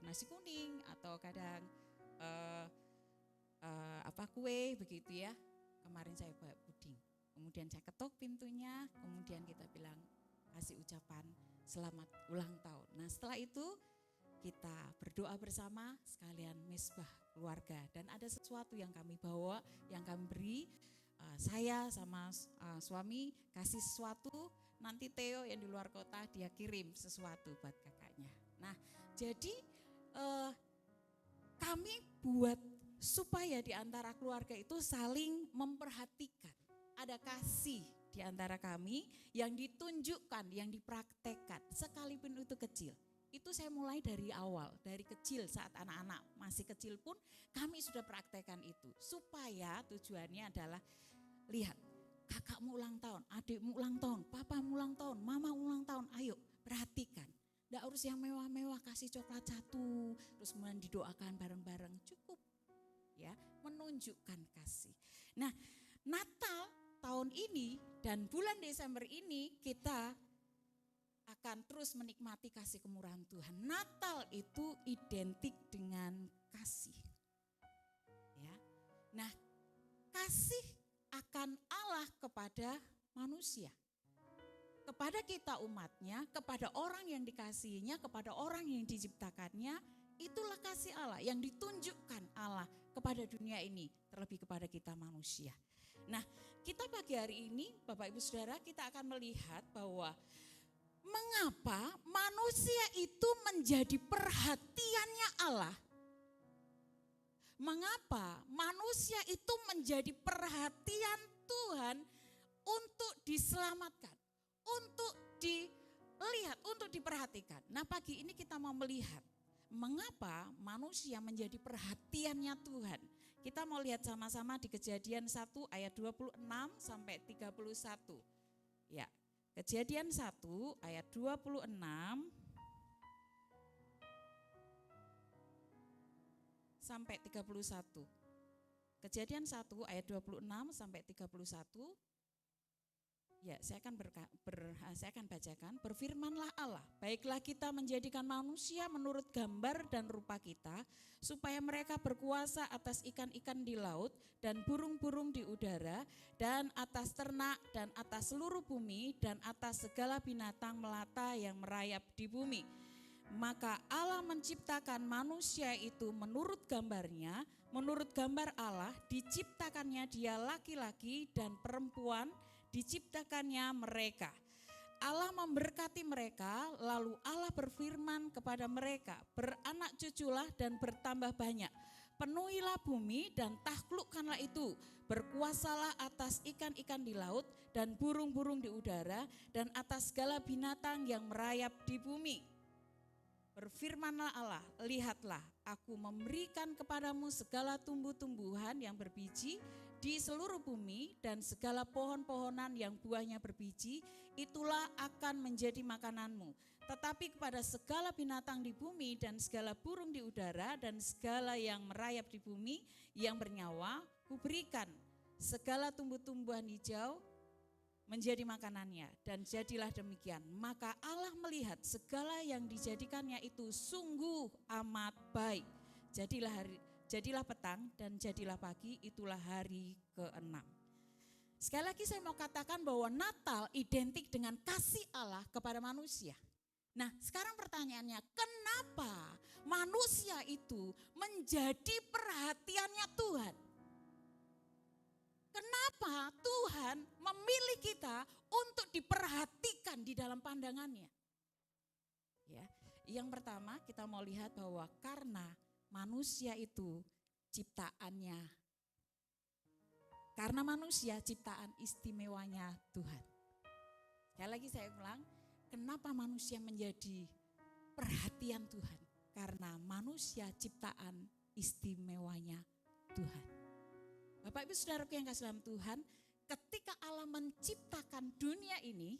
nasi kuning atau kadang kue begitu ya. Kemarin saya bawa puding, kemudian saya ketuk pintunya, kemudian kita bilang kasih ucapan selamat ulang tahun. Nah, setelah itu kita berdoa bersama sekalian misbah keluarga, dan ada sesuatu yang kami bawa, yang kami beri. Saya sama suami kasih sesuatu, nanti Theo yang di luar kota dia kirim sesuatu buat kakaknya. Nah, jadi kami buat supaya di antara keluarga itu saling memperhatikan. Ada kasih di antara kami yang ditunjukkan, yang dipraktekkan, sekalipun itu kecil. Itu saya mulai dari awal, dari kecil saat anak-anak masih kecil pun kami sudah praktekkan itu. Supaya tujuannya adalah, lihat kakakmu ulang tahun, adikmu ulang tahun, papamu ulang tahun, mama ulang tahun, ayo perhatikan. Nggak harus yang mewah-mewah, kasih coklat satu, terus kemudian didoakan bareng-bareng, cukup ya, menunjukkan kasih. Nah, Natal tahun ini dan bulan Desember ini kita akan terus menikmati kasih kemurahan Tuhan. Natal itu identik dengan kasih. Ya. Nah, kasih akan Allah kepada manusia. Kepada kita umatnya, kepada orang yang dikasihinya, kepada orang yang diciptakannya, itulah kasih Allah yang ditunjukkan Allah kepada dunia ini, terlebih kepada kita manusia. Nah, kita pagi hari ini, Bapak Ibu Saudara, kita akan melihat bahwa mengapa manusia itu menjadi perhatiannya Allah. Mengapa manusia itu menjadi perhatian Tuhan untuk diselamatkan, untuk dilihat, untuk diperhatikan. Nah, pagi ini kita mau melihat mengapa manusia menjadi perhatiannya Tuhan. Kita mau lihat sama-sama di Kejadian 1 ayat 26 sampai 31. Ya, Kejadian 1 ayat 26 sampai 31. Kejadian 1 ayat 26 sampai 31. Ya, saya akan bacakan. Berfirmanlah Allah, baiklah kita menjadikan manusia menurut gambar dan rupa kita, supaya mereka berkuasa atas ikan-ikan di laut dan burung-burung di udara, dan atas ternak dan atas seluruh bumi, dan atas segala binatang melata yang merayap di bumi. Maka Allah menciptakan manusia itu menurut gambarnya, menurut gambar Allah diciptakannya dia laki-laki dan perempuan, diciptakannya mereka. Allah memberkati mereka, lalu Allah berfirman kepada mereka, beranak cuculah dan bertambah banyak. Penuhilah bumi dan taklukkanlah itu. Berkuasalah atas ikan-ikan di laut dan burung-burung di udara dan atas segala binatang yang merayap di bumi. Berfirmanlah Allah, lihatlah aku memberikan kepadamu segala tumbuh-tumbuhan yang berbiji di seluruh bumi dan segala pohon-pohonan yang buahnya berbiji, itulah akan menjadi makananmu. Tetapi kepada segala binatang di bumi dan segala burung di udara dan segala yang merayap di bumi yang bernyawa, kuberikan segala tumbuh-tumbuhan hijau menjadi makanannya, dan jadilah demikian. Maka Allah melihat segala yang dijadikannya itu sungguh amat baik. Jadilah petang dan jadilah pagi, itulah hari ke-6. Sekali lagi saya mau katakan bahwa Natal identik dengan kasih Allah kepada manusia. Nah, sekarang pertanyaannya, kenapa manusia itu menjadi perhatiannya Tuhan? Kenapa Tuhan memilih kita untuk diperhatikan di dalam pandangannya? Ya, yang pertama kita mau lihat bahwa karena manusia itu ciptaannya. Karena manusia ciptaan istimewanya Tuhan. Sekali lagi saya ulang, kenapa manusia menjadi perhatian Tuhan? Karena manusia ciptaan istimewanya Tuhan. Bapak Ibu Saudaraku yang kasih dalam Tuhan, ketika Allah menciptakan dunia ini,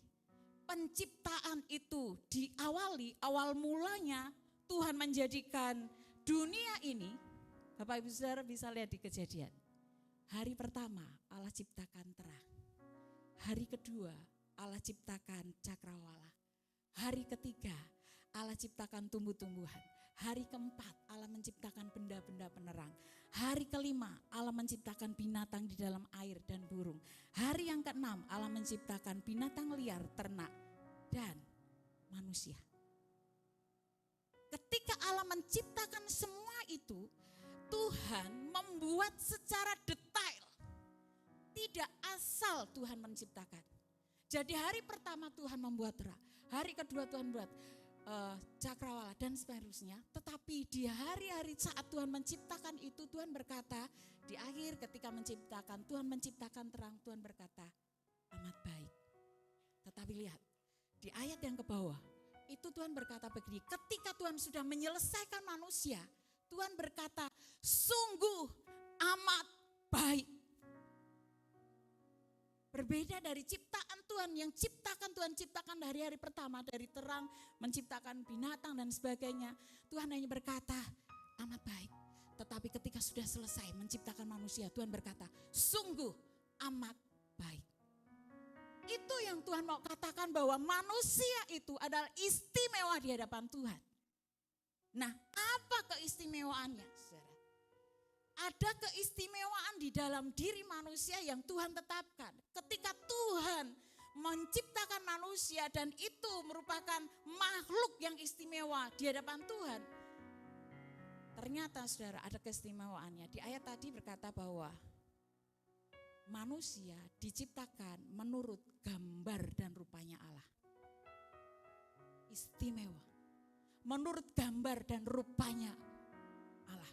penciptaan itu diawali, awal mulanya Tuhan menjadikan dunia ini, Bapak Ibu Saudara bisa lihat di Kejadian. Hari pertama Allah ciptakan terang. Hari kedua Allah ciptakan cakrawala. Hari ketiga Allah ciptakan tumbuh-tumbuhan. Hari keempat Allah menciptakan benda-benda penerang. Hari kelima Allah menciptakan binatang di dalam air dan burung. Hari yang keenam Allah menciptakan binatang liar, ternak, dan manusia. Ketika Allah menciptakan semua itu, Tuhan membuat secara detail. Tidak asal Tuhan menciptakan. Jadi hari pertama Tuhan membuat terang. Hari kedua Tuhan buat cakrawala dan seterusnya. Tetapi di hari-hari saat Tuhan menciptakan itu, Tuhan berkata, di akhir ketika menciptakan, Tuhan menciptakan terang, Tuhan berkata, amat baik. Tetapi lihat, di ayat yang ke bawah, itu Tuhan berkata begini, ketika Tuhan sudah menyelesaikan manusia, Tuhan berkata, sungguh amat baik. Berbeda dari ciptaan Tuhan yang Tuhan ciptakan dari hari pertama, dari terang, menciptakan binatang dan sebagainya. Tuhan hanya berkata, amat baik. Tetapi ketika sudah selesai menciptakan manusia, Tuhan berkata, sungguh amat baik. Itu yang Tuhan mau katakan bahwa manusia itu adalah istimewa di hadapan Tuhan. Nah, apa keistimewaannya? Ada keistimewaan di dalam diri manusia yang Tuhan tetapkan. Ketika Tuhan menciptakan manusia dan itu merupakan makhluk yang istimewa di hadapan Tuhan. Ternyata saudara ada keistimewaannya. Di ayat tadi berkata bahwa manusia diciptakan menurut gambar dan rupanya Allah. Istimewa. Menurut gambar dan rupanya Allah.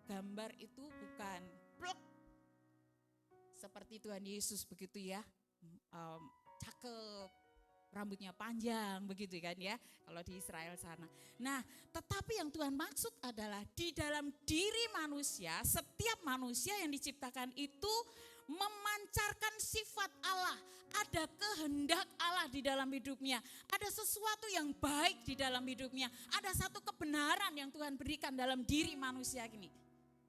Gambar itu bukan blok seperti Tuhan Yesus begitu ya, cakep, rambutnya panjang begitu kan ya, kalau di Israel sana. Nah, tetapi yang Tuhan maksud adalah di dalam diri manusia, setiap manusia yang diciptakan itu memancarkan sifat Allah. Ada kehendak Allah di dalam hidupnya, ada sesuatu yang baik di dalam hidupnya, ada satu kebenaran yang Tuhan berikan dalam diri manusia ini.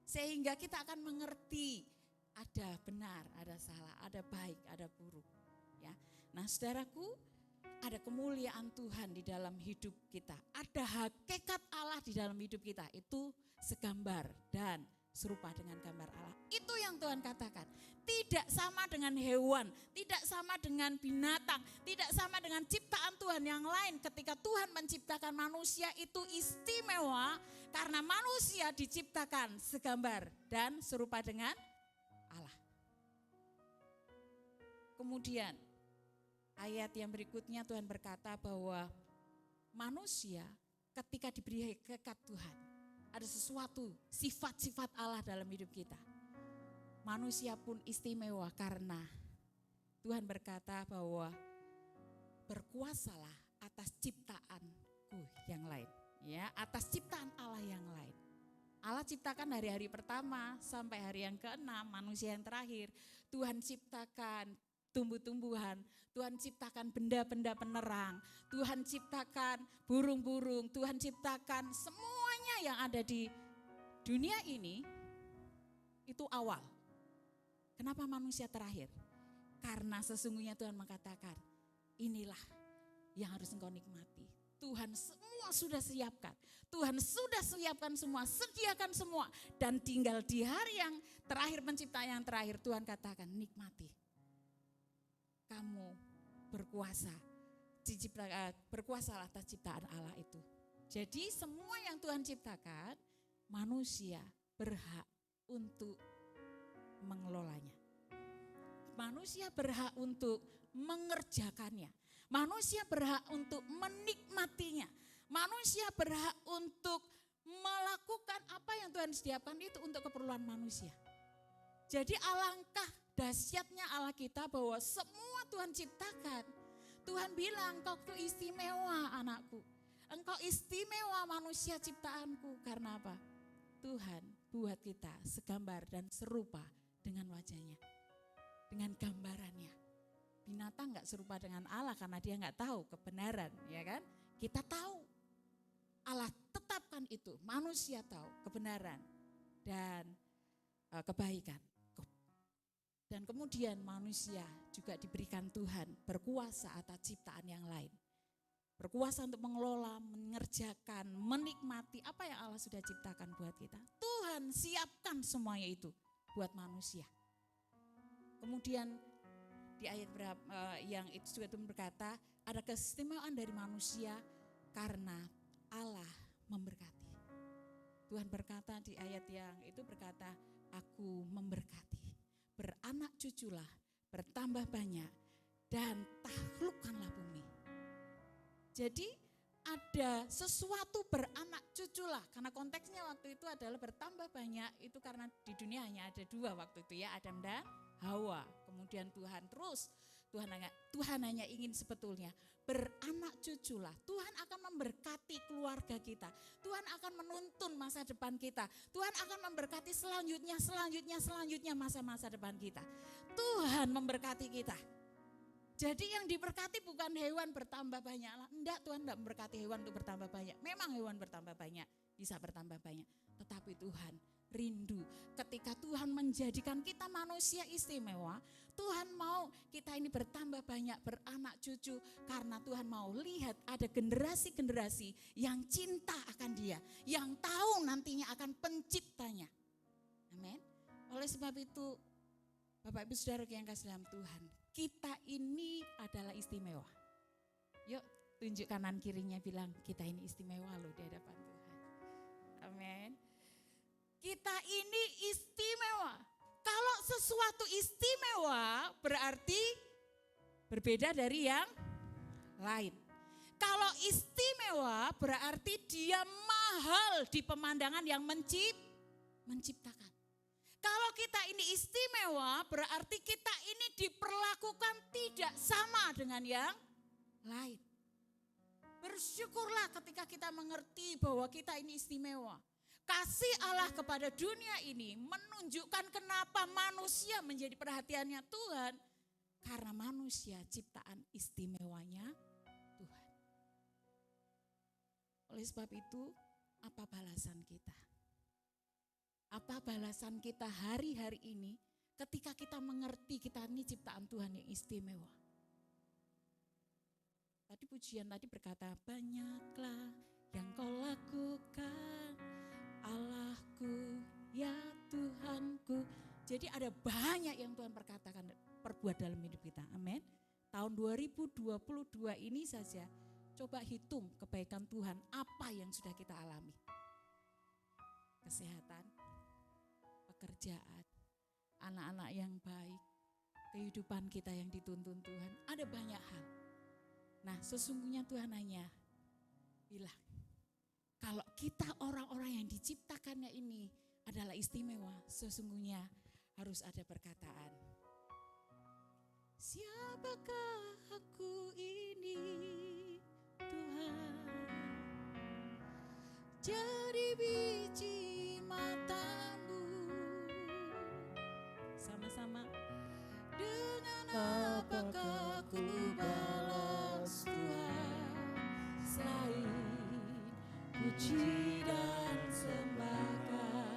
Sehingga kita akan mengerti ada benar, ada salah, ada baik, ada buruk. Ya. Nah, saudaraku, ada kemuliaan Tuhan di dalam hidup kita. Ada hakikat Allah di dalam hidup kita. Itu segambar dan serupa dengan gambar Allah. Itu yang Tuhan katakan. Tidak sama dengan hewan, tidak sama dengan binatang, tidak sama dengan ciptaan Tuhan yang lain. Ketika Tuhan menciptakan manusia itu istimewa karena manusia diciptakan segambar dan serupa dengan Allah. Kemudian ayat yang berikutnya Tuhan berkata bahwa manusia ketika diberi hakikat Tuhan, ada sesuatu sifat-sifat Allah dalam hidup kita. Manusia pun istimewa karena Tuhan berkata bahwa berkuasalah atas ciptaanku yang lain. Ya, atas ciptaan Allah yang lain. Allah ciptakan hari-hari pertama sampai hari yang ke-6, manusia yang terakhir. Tuhan ciptakan tumbuh-tumbuhan, Tuhan ciptakan benda-benda penerang, Tuhan ciptakan burung-burung, Tuhan ciptakan semuanya yang ada di dunia ini, itu awal. Kenapa manusia terakhir? Karena sesungguhnya Tuhan mengatakan, inilah yang harus engkau nikmati. Tuhan semua sudah siapkan, Tuhan sudah siapkan semua, sediakan semua. Dan tinggal di hari yang terakhir, penciptaan yang terakhir, Tuhan katakan nikmati. Kamu berkuasa, berkuasalah atas ciptaan Allah itu. Jadi semua yang Tuhan ciptakan, manusia berhak untuk mengelolanya. Manusia berhak untuk mengerjakannya. Manusia berhak untuk menikmatinya. Manusia berhak untuk melakukan apa yang Tuhan sediakan itu untuk keperluan manusia. Jadi alangkah dahsyatnya Allah kita bahwa semua Tuhan ciptakan. Tuhan bilang, engkau itu istimewa anakku. Engkau istimewa manusia ciptaanku. Karena apa? Tuhan buat kita segambar dan serupa dengan wajahnya. Dengan gambarannya. Binatang gak serupa dengan Allah karena dia gak tahu kebenaran, ya kan? Kita tahu. Allah tetapkan itu, manusia tahu kebenaran dan kebaikan. Dan kemudian manusia juga diberikan Tuhan berkuasa atas ciptaan yang lain. Berkuasa untuk mengelola, mengerjakan, menikmati apa yang Allah sudah ciptakan buat kita. Tuhan siapkan semuanya itu buat manusia. Kemudian di ayat yang itu juga Tuhan berkata, ada keistimewaan dari manusia karena Allah memberkati. Tuhan berkata di ayat yang itu berkata, aku memberkati. Beranak cuculah, bertambah banyak, dan taklukkanlah bumi. Jadi ada sesuatu beranak cuculah, karena konteksnya waktu itu adalah bertambah banyak, itu karena di dunia hanya ada dua waktu itu ya, Adam dan Hawa. Kemudian Tuhan hanya ingin sebetulnya beranak cuculah. Tuhan akan memberkati keluarga kita. Tuhan akan menuntun masa depan kita. Tuhan akan memberkati selanjutnya masa-masa depan kita. Tuhan memberkati kita. Jadi yang diberkati bukan hewan bertambah banyak. Enggak, Tuhan enggak memberkati hewan untuk bertambah banyak. Memang hewan bertambah banyak, bisa bertambah banyak. Tetapi Tuhan rindu ketika Tuhan menjadikan kita manusia istimewa, Tuhan mau kita ini bertambah banyak, beranak cucu, karena Tuhan mau lihat ada generasi-generasi yang cinta akan Dia, yang tahu nantinya akan penciptanya. Amin. Oleh sebab itu, Bapak Ibu Saudara yang kasih dalam Tuhan, kita ini adalah istimewa. Yuk tunjuk kanan kirinya, bilang kita ini istimewa loh di hadapan Tuhan. Amin. Kita ini istimewa. Kalau sesuatu istimewa berarti berbeda dari yang lain. Kalau istimewa berarti dia mahal di pemandangan yang menciptakan. Kalau kita ini istimewa berarti kita ini diperlakukan tidak sama dengan yang lain. Bersyukurlah ketika kita mengerti bahwa kita ini istimewa. Kasih Allah kepada dunia ini menunjukkan kenapa manusia menjadi perhatiannya Tuhan. Karena manusia ciptaan istimewanya Tuhan. Oleh sebab itu, apa balasan kita? Apa balasan kita hari-hari ini ketika kita mengerti kita ini ciptaan Tuhan yang istimewa? Tadi pujian tadi berkata, banyaklah yang kau lakukan, Allahku, ya Tuhanku. Jadi ada banyak yang Tuhan perbuat dalam hidup kita. Amin. Tahun 2022 ini saja, coba hitung kebaikan Tuhan apa yang sudah kita alami. Kesehatan, pekerjaan, anak-anak yang baik, kehidupan kita yang dituntun Tuhan. Ada banyak hal. Nah, sesungguhnya Tuhan hanya bilang, kalau kita orang-orang yang diciptakannya ini adalah istimewa, sesungguhnya harus ada perkataan. Siapakah aku ini, Tuhan? Jadi biji matamu. Sama-sama. Dengan apakah ku balas Tuhan selain puji dan sembahkan.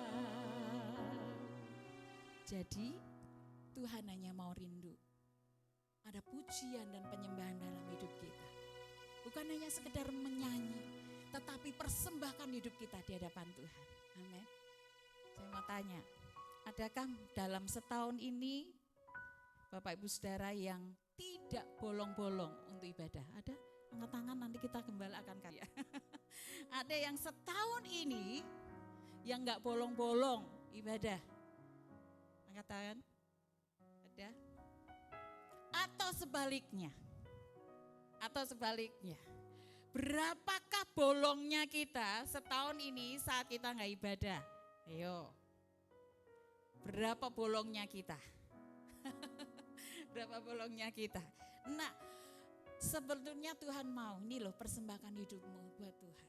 Jadi Tuhan hanya mau rindu ada pujian dan penyembahan dalam hidup kita. Bukan hanya sekedar menyanyi, tetapi persembahkan hidup kita di hadapan Tuhan. Amin. Saya mau tanya, adakah dalam setahun ini Bapak Ibu Saudara yang tidak bolong-bolong untuk ibadah? Ada? Angkat tangan, nanti kita gembalakan kali ya. Ada yang setahun ini yang enggak bolong-bolong ibadah? Angkat tangan. Ada? Atau sebaliknya? Berapakah bolongnya kita setahun ini saat kita enggak ibadah? Ayo. Berapa bolongnya kita? Berapa bolongnya kita? Nah, sebetulnya Tuhan mau, ini loh persembahkan hidupmu buat Tuhan.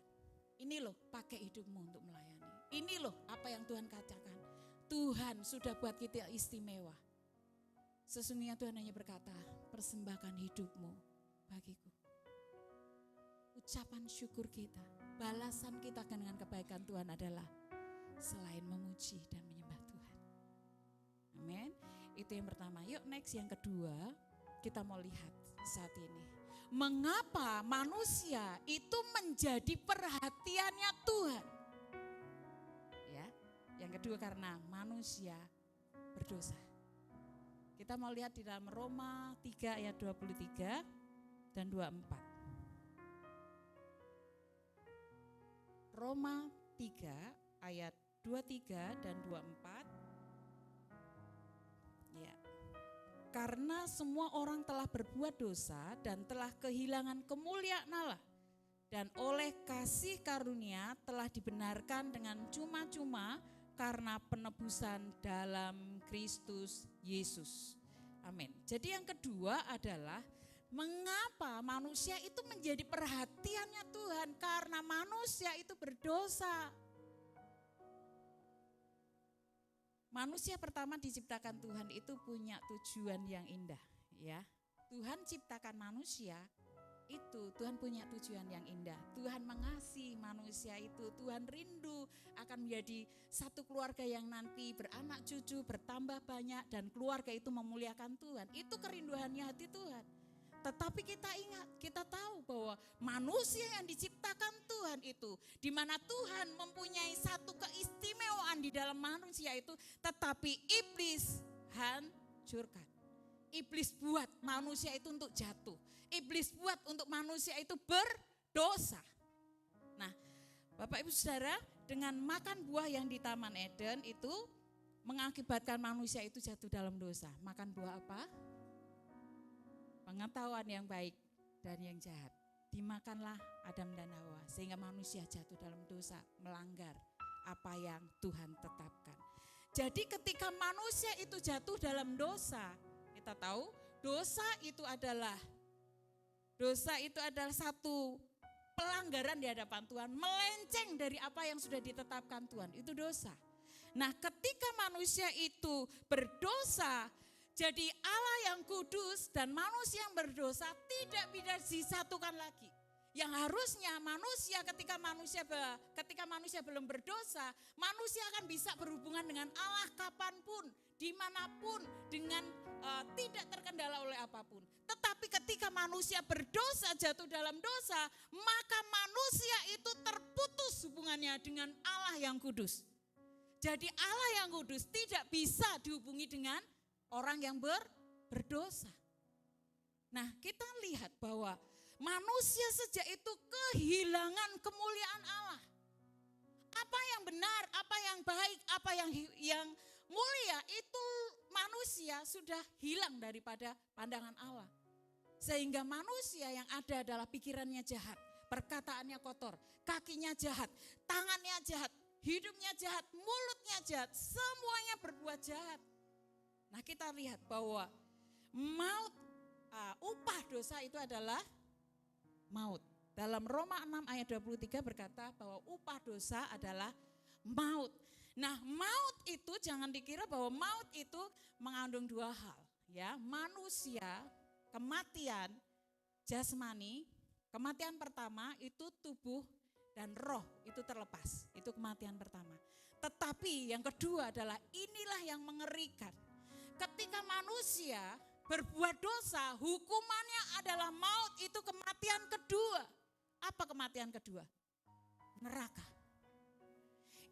Ini loh pakai hidupmu untuk melayani. Ini loh apa yang Tuhan katakan. Tuhan sudah buat kita istimewa. Sesungguhnya Tuhan hanya berkata, persembahkan hidupmu bagiku. Ucapan syukur kita, balasan kita dengan kebaikan Tuhan adalah selain memuji dan menyembah Tuhan. Amin. Itu yang pertama. Yuk next yang kedua, kita mau lihat saat ini. Mengapa manusia itu menjadi perhatiannya Tuhan? Ya, yang kedua karena manusia berdosa. Kita mau lihat di dalam Roma 3 ayat 23 dan 24. Roma 3 ayat 23 dan 24. Ya. Karena semua orang telah berbuat dosa dan telah kehilangan kemuliaan Allah, dan oleh kasih karunia telah dibenarkan dengan cuma-cuma karena penebusan dalam Kristus Yesus. Amin. Jadi yang kedua adalah mengapa manusia itu menjadi perhatiannya Tuhan? Karena manusia itu berdosa. Manusia pertama diciptakan Tuhan itu punya tujuan yang indah, ya. Tuhan ciptakan manusia itu, Tuhan punya tujuan yang indah. Tuhan mengasihi manusia itu, Tuhan rindu akan menjadi satu keluarga yang nanti beranak cucu, bertambah banyak, dan keluarga itu memuliakan Tuhan. Itu kerinduannya hati Tuhan. Tetapi kita ingat, kita tahu bahwa manusia yang diciptakan Tuhan itu, di mana Tuhan mempunyai satu keistimewaan di dalam manusia itu, tetapi iblis hancurkan. Iblis buat manusia itu untuk jatuh. Iblis buat untuk manusia itu berdosa. Nah, Bapak Ibu Saudara, dengan makan buah yang di Taman Eden itu mengakibatkan manusia itu jatuh dalam dosa. Makan buah apa? Pengetahuan yang baik dan yang jahat. Dimakanlah Adam dan Hawa sehingga manusia jatuh dalam dosa, melanggar apa yang Tuhan tetapkan. Jadi ketika manusia itu jatuh dalam dosa, kita tahu dosa itu adalah Dosa itu adalah satu pelanggaran di hadapan Tuhan, melenceng dari apa yang sudah ditetapkan Tuhan, itu dosa. Nah, ketika manusia itu berdosa, jadi Allah yang kudus dan manusia yang berdosa tidak bisa disatukan lagi. Yang harusnya manusia ketika manusia belum berdosa, manusia akan bisa berhubungan dengan Allah kapanpun, dimanapun, dengan tidak terkendala oleh apapun. Tetapi ketika manusia berdosa, jatuh dalam dosa, maka manusia itu terputus hubungannya dengan Allah yang kudus. Jadi Allah yang kudus tidak bisa dihubungi dengan orang yang berdosa. Nah, kita lihat bahwa manusia sejak itu kehilangan kemuliaan Allah. Apa yang benar, apa yang baik, apa yang mulia itu manusia sudah hilang daripada pandangan Allah. Sehingga manusia yang ada adalah pikirannya jahat, perkataannya kotor, kakinya jahat, tangannya jahat, hidupnya jahat, mulutnya jahat, semuanya berbuat jahat. Nah, kita lihat bahwa upah dosa itu adalah maut. Dalam Roma 6 ayat 23 berkata bahwa upah dosa adalah maut. Nah, maut itu jangan dikira bahwa maut itu mengandung dua hal, ya. Manusia, kematian jasmani, kematian pertama itu tubuh dan roh itu terlepas. Itu kematian pertama. Tetapi yang kedua adalah inilah yang mengerikan. Ketika manusia berbuat dosa, hukumannya adalah maut, itu kematian kedua. Apa kematian kedua? Neraka.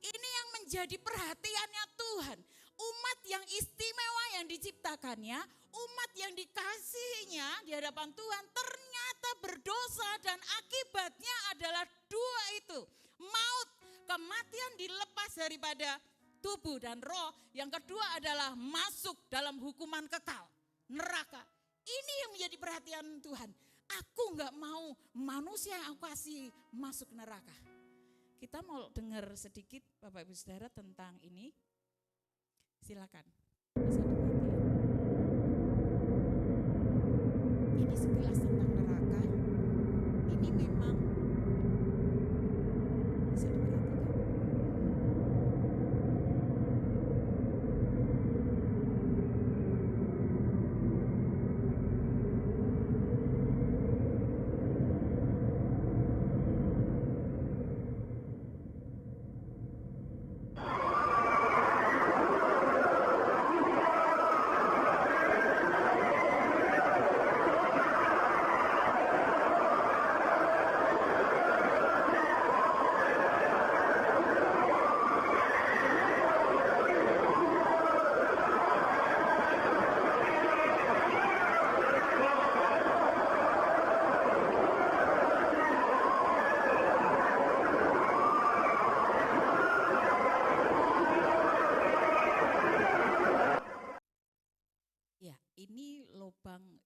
Ini yang menjadi perhatiannya Tuhan. Umat yang istimewa yang diciptakannya, umat yang dikasihinya di hadapan Tuhan ternyata berdosa dan akibatnya adalah dua itu. Maut, kematian dilepas daripada tubuh dan roh. Yang kedua adalah masuk dalam hukuman kekal. Neraka. Ini yang menjadi perhatian Tuhan. Aku enggak mau manusia yang aku kasih masuk neraka. Kita mau dengar sedikit Bapak Ibu Saudara tentang ini. Silakan. Bisa dimatiin. Ini sekilas tentang neraka. Ini memang bisa diperhatikan.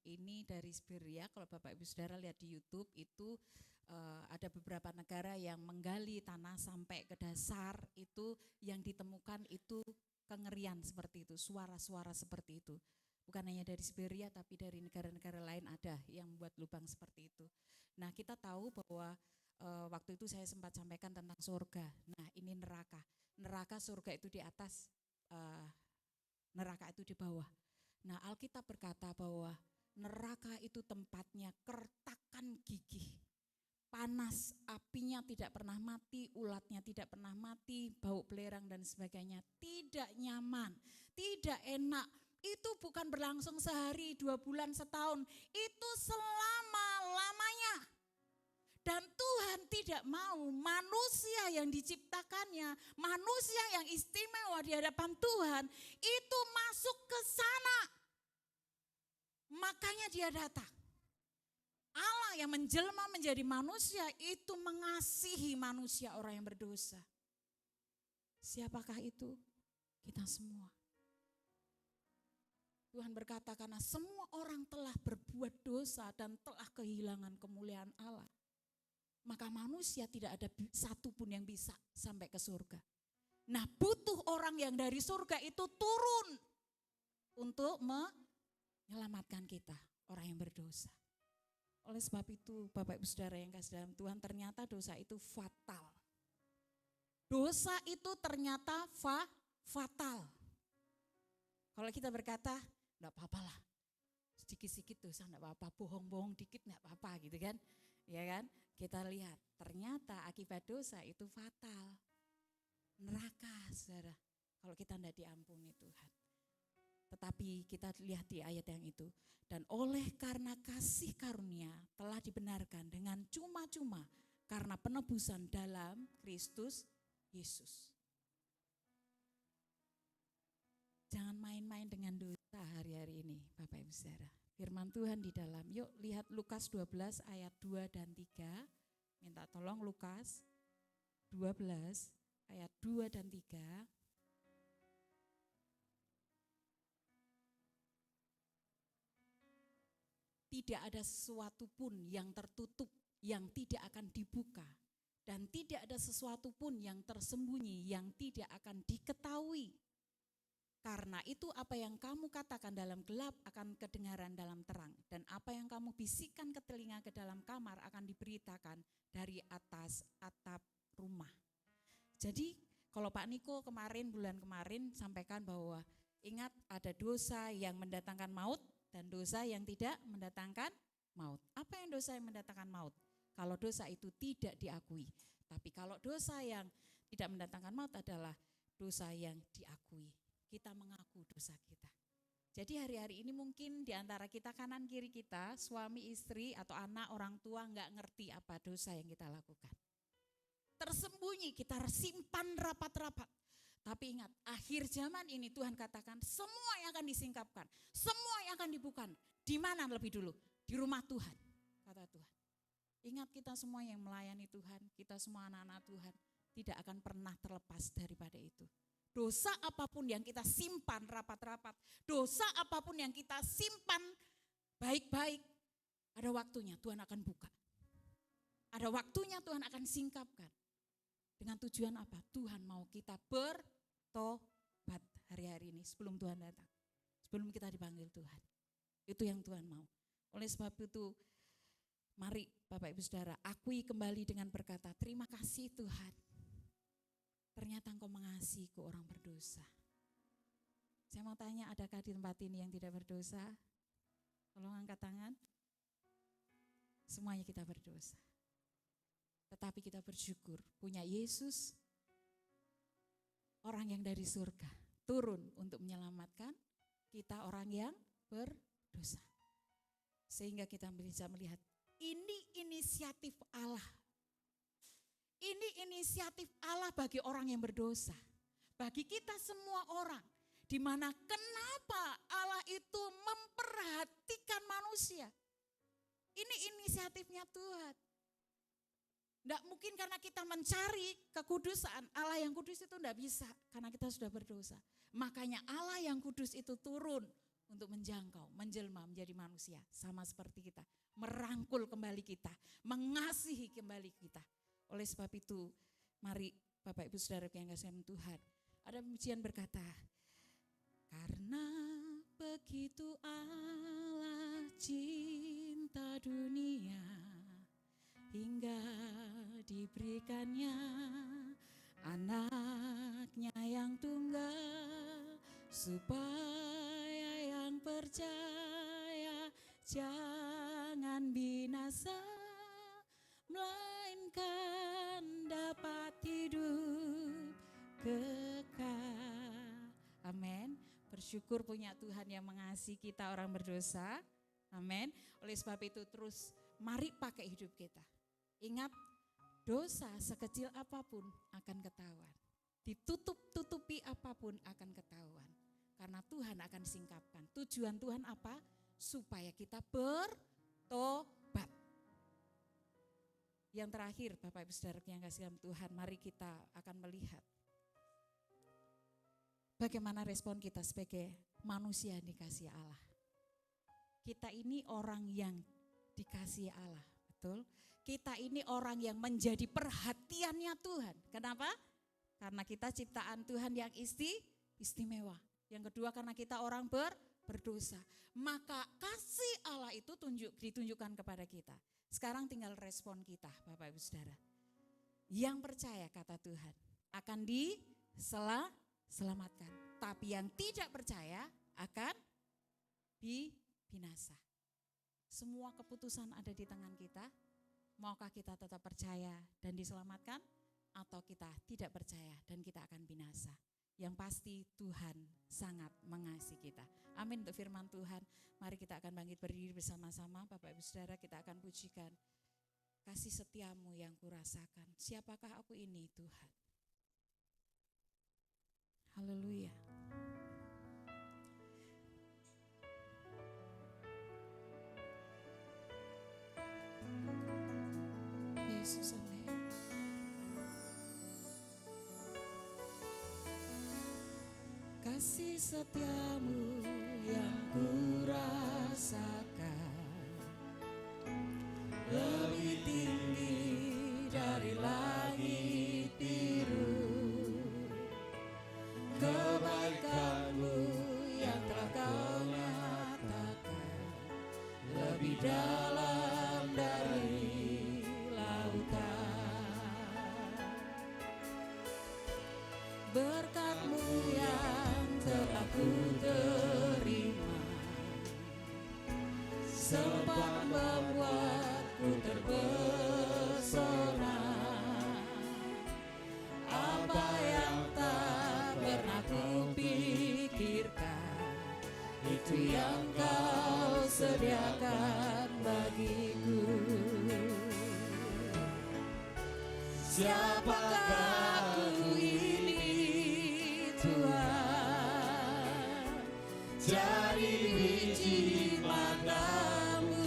Ini dari Siberia. Kalau Bapak Ibu Saudara lihat di YouTube itu ada beberapa negara yang menggali tanah sampai ke dasar, itu yang ditemukan itu kengerian seperti itu, suara-suara seperti itu. Bukan hanya dari Siberia tapi dari negara-negara lain ada yang membuat lubang seperti itu. Nah, kita tahu bahwa waktu itu saya sempat sampaikan tentang surga. Nah, ini neraka. Neraka, surga itu di atas, neraka itu di bawah. Nah, Alkitab berkata bahwa neraka itu tempatnya kertakan gigih, panas, apinya tidak pernah mati, ulatnya tidak pernah mati, bau belerang dan sebagainya, tidak nyaman, tidak enak. Itu bukan berlangsung sehari, 2 bulan, setahun, itu selama-lamanya. Dan Tuhan tidak mau manusia yang diciptakannya, manusia yang istimewa di hadapan Tuhan itu masuk ke sana. Makanya dia datang. Allah yang menjelma menjadi manusia itu mengasihi manusia orang yang berdosa. Siapakah itu? Kita semua. Tuhan berkata karena semua orang telah berbuat dosa dan telah kehilangan kemuliaan Allah. Maka manusia tidak ada satu pun yang bisa sampai ke surga. Nah, butuh orang yang dari surga itu turun untuk menyelamatkan kita, orang yang berdosa. Oleh sebab itu, Bapak Ibu Saudara yang kasih dalam Tuhan, ternyata dosa itu fatal. Dosa itu ternyata fatal. Kalau kita berkata, enggak apa-apa lah, sedikit-sedikit dosa enggak apa-apa, bohong-bohong dikit enggak apa-apa gitu kan. Ya kan? Kita lihat, ternyata akibat dosa itu fatal. Neraka, saudara, kalau kita enggak diampuni Tuhan. Tetapi kita lihat di ayat yang itu. Dan oleh karena kasih karunia telah dibenarkan dengan cuma-cuma karena penebusan dalam Kristus Yesus. Jangan main-main dengan dosa hari-hari ini, Bapak Ibu Saudara. Firman Tuhan di dalam, yuk lihat Lukas 12 ayat 2 dan 3. Minta tolong Lukas 12 ayat 2 dan 3. Tidak ada sesuatu pun yang tertutup yang tidak akan dibuka, dan tidak ada sesuatu pun yang tersembunyi yang tidak akan diketahui. Karena itu apa yang kamu katakan dalam gelap akan kedengaran dalam terang, dan apa yang kamu bisikkan ke telinga ke dalam kamar akan diberitakan dari atas atap rumah. Jadi kalau Pak Niko bulan kemarin sampaikan bahwa ingat ada dosa yang mendatangkan maut dan dosa yang tidak mendatangkan maut. Apa yang dosa yang mendatangkan maut? Kalau dosa itu tidak diakui. Tapi kalau dosa yang tidak mendatangkan maut adalah dosa yang diakui. Kita mengaku dosa kita. Jadi hari-hari ini mungkin di antara kita kanan kiri kita, suami istri atau anak orang tua enggak ngerti apa dosa yang kita lakukan. Tersembunyi, kita simpan rapat-rapat. Tapi ingat, akhir zaman ini Tuhan katakan semua yang akan disingkapkan, semua yang akan dibuka. Di mana lebih dulu? Di rumah Tuhan, kata Tuhan. Ingat, kita semua yang melayani Tuhan, kita semua anak-anak Tuhan, tidak akan pernah terlepas daripada itu. Dosa apapun yang kita simpan rapat-rapat, dosa apapun yang kita simpan baik-baik, ada waktunya Tuhan akan buka. Ada waktunya Tuhan akan singkapkan. Dengan tujuan apa? Tuhan mau kita bertobat hari-hari ini sebelum Tuhan datang. Sebelum kita dipanggil Tuhan. Itu yang Tuhan mau. Oleh sebab itu, mari Bapak Ibu Saudara, akui kembali dengan berkata, terima kasih Tuhan. Ternyata Engkau mengasihiku orang berdosa. Saya mau tanya, adakah di tempat ini yang tidak berdosa? Tolong angkat tangan. Semuanya kita berdosa. Tetapi kita bersyukur punya Yesus, orang yang dari surga, turun untuk menyelamatkan kita orang yang berdosa. Sehingga kita bisa melihat, ini inisiatif Allah. Ini inisiatif Allah bagi orang yang berdosa. Bagi kita semua orang. Di mana kenapa Allah itu memperhatikan manusia. Ini inisiatifnya Tuhan. Tidak mungkin karena kita mencari kekudusan, Allah yang kudus itu tidak bisa karena kita sudah berdosa. Makanya Allah yang kudus itu turun untuk menjangkau, menjelma menjadi manusia sama seperti kita. Merangkul kembali kita, mengasihi kembali kita. Oleh sebab itu, mari Bapak Ibu Saudara yang kasih Tuhan. Ada pujian berkata, karena begitu Allah cinta dunia, hingga diberikannya anaknya yang tunggal, supaya yang percaya jangan binasa, melainkan dapat hidup kekal. Amin. Bersyukur punya Tuhan yang mengasihi kita orang berdosa. Amin. Oleh sebab itu terus mari pakai hidup kita. Ingat, dosa sekecil apapun akan ketahuan. Ditutup-tutupi apapun akan ketahuan. Karena Tuhan akan singkapkan. Tujuan Tuhan apa? Supaya kita bertobat. Yang terakhir, Bapak Ibu Saudara yang kasih dalam Tuhan, mari kita akan melihat bagaimana respon kita sebagai manusia yang dikasihi Allah. Kita ini orang yang dikasihi Allah, betul? Kita ini orang yang menjadi perhatiannya Tuhan. Kenapa? Karena kita ciptaan Tuhan yang istimewa. Yang kedua karena kita orang berdosa. Maka kasih Allah itu ditunjukkan kepada kita. Sekarang tinggal respon kita, Bapak Ibu Saudara. Yang percaya kata Tuhan akan diselamatkan. Tapi yang tidak percaya akan binasa. Semua keputusan ada di tangan kita. Maukah kita tetap percaya dan diselamatkan? Atau kita tidak percaya dan kita akan binasa? Yang pasti Tuhan sangat mengasihi kita. Amin untuk firman Tuhan. Mari kita akan bangkit berdiri bersama-sama. Bapak Ibu Saudara, kita akan pujikan. Kasih setiamu yang kurasakan. Siapakah aku ini Tuhan? Haleluya. Yesus, amin. Kasih setiamu yang kurasakan lebih tinggi dari langit biru. Kebaikanmu yang telah kau nyatakan lebih dalam dari lautan. Berkat-Mu yang telah ku terima sempat membuatku terpesona. Apa yang tak pernah ku pikirkan, itu yang kau sediakan bagiku. Siapakah aku ini Tuhan? Jadi biji matamu.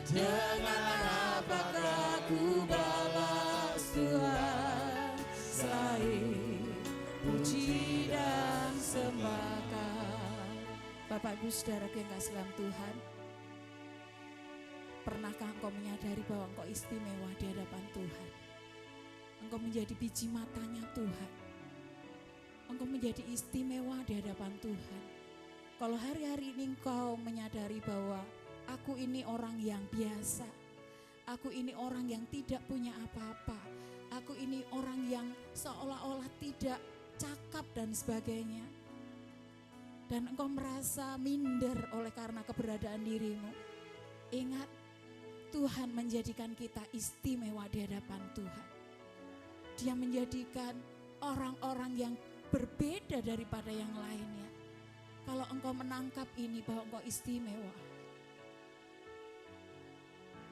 Dengan apakah ku balas Tuhan selain puji dan sembah Kau? Bapak Ibu Saudaraku yang kasih dalam Tuhan, pernahkah engkau menyadari bahwa engkau istimewa di hadapan Tuhan? Engkau menjadi biji matanya Tuhan. Engkau menjadi istimewa di hadapan Tuhan. Kalau hari-hari ini engkau menyadari bahwa aku ini orang yang biasa, aku ini orang yang tidak punya apa-apa, aku ini orang yang seolah-olah tidak cakap dan sebagainya, dan engkau merasa minder oleh karena keberadaan dirimu, ingat, Tuhan menjadikan kita istimewa di hadapan Tuhan. Dia menjadikan orang-orang yang berbeda daripada yang lainnya. Kalau engkau menangkap ini bahwa engkau istimewa,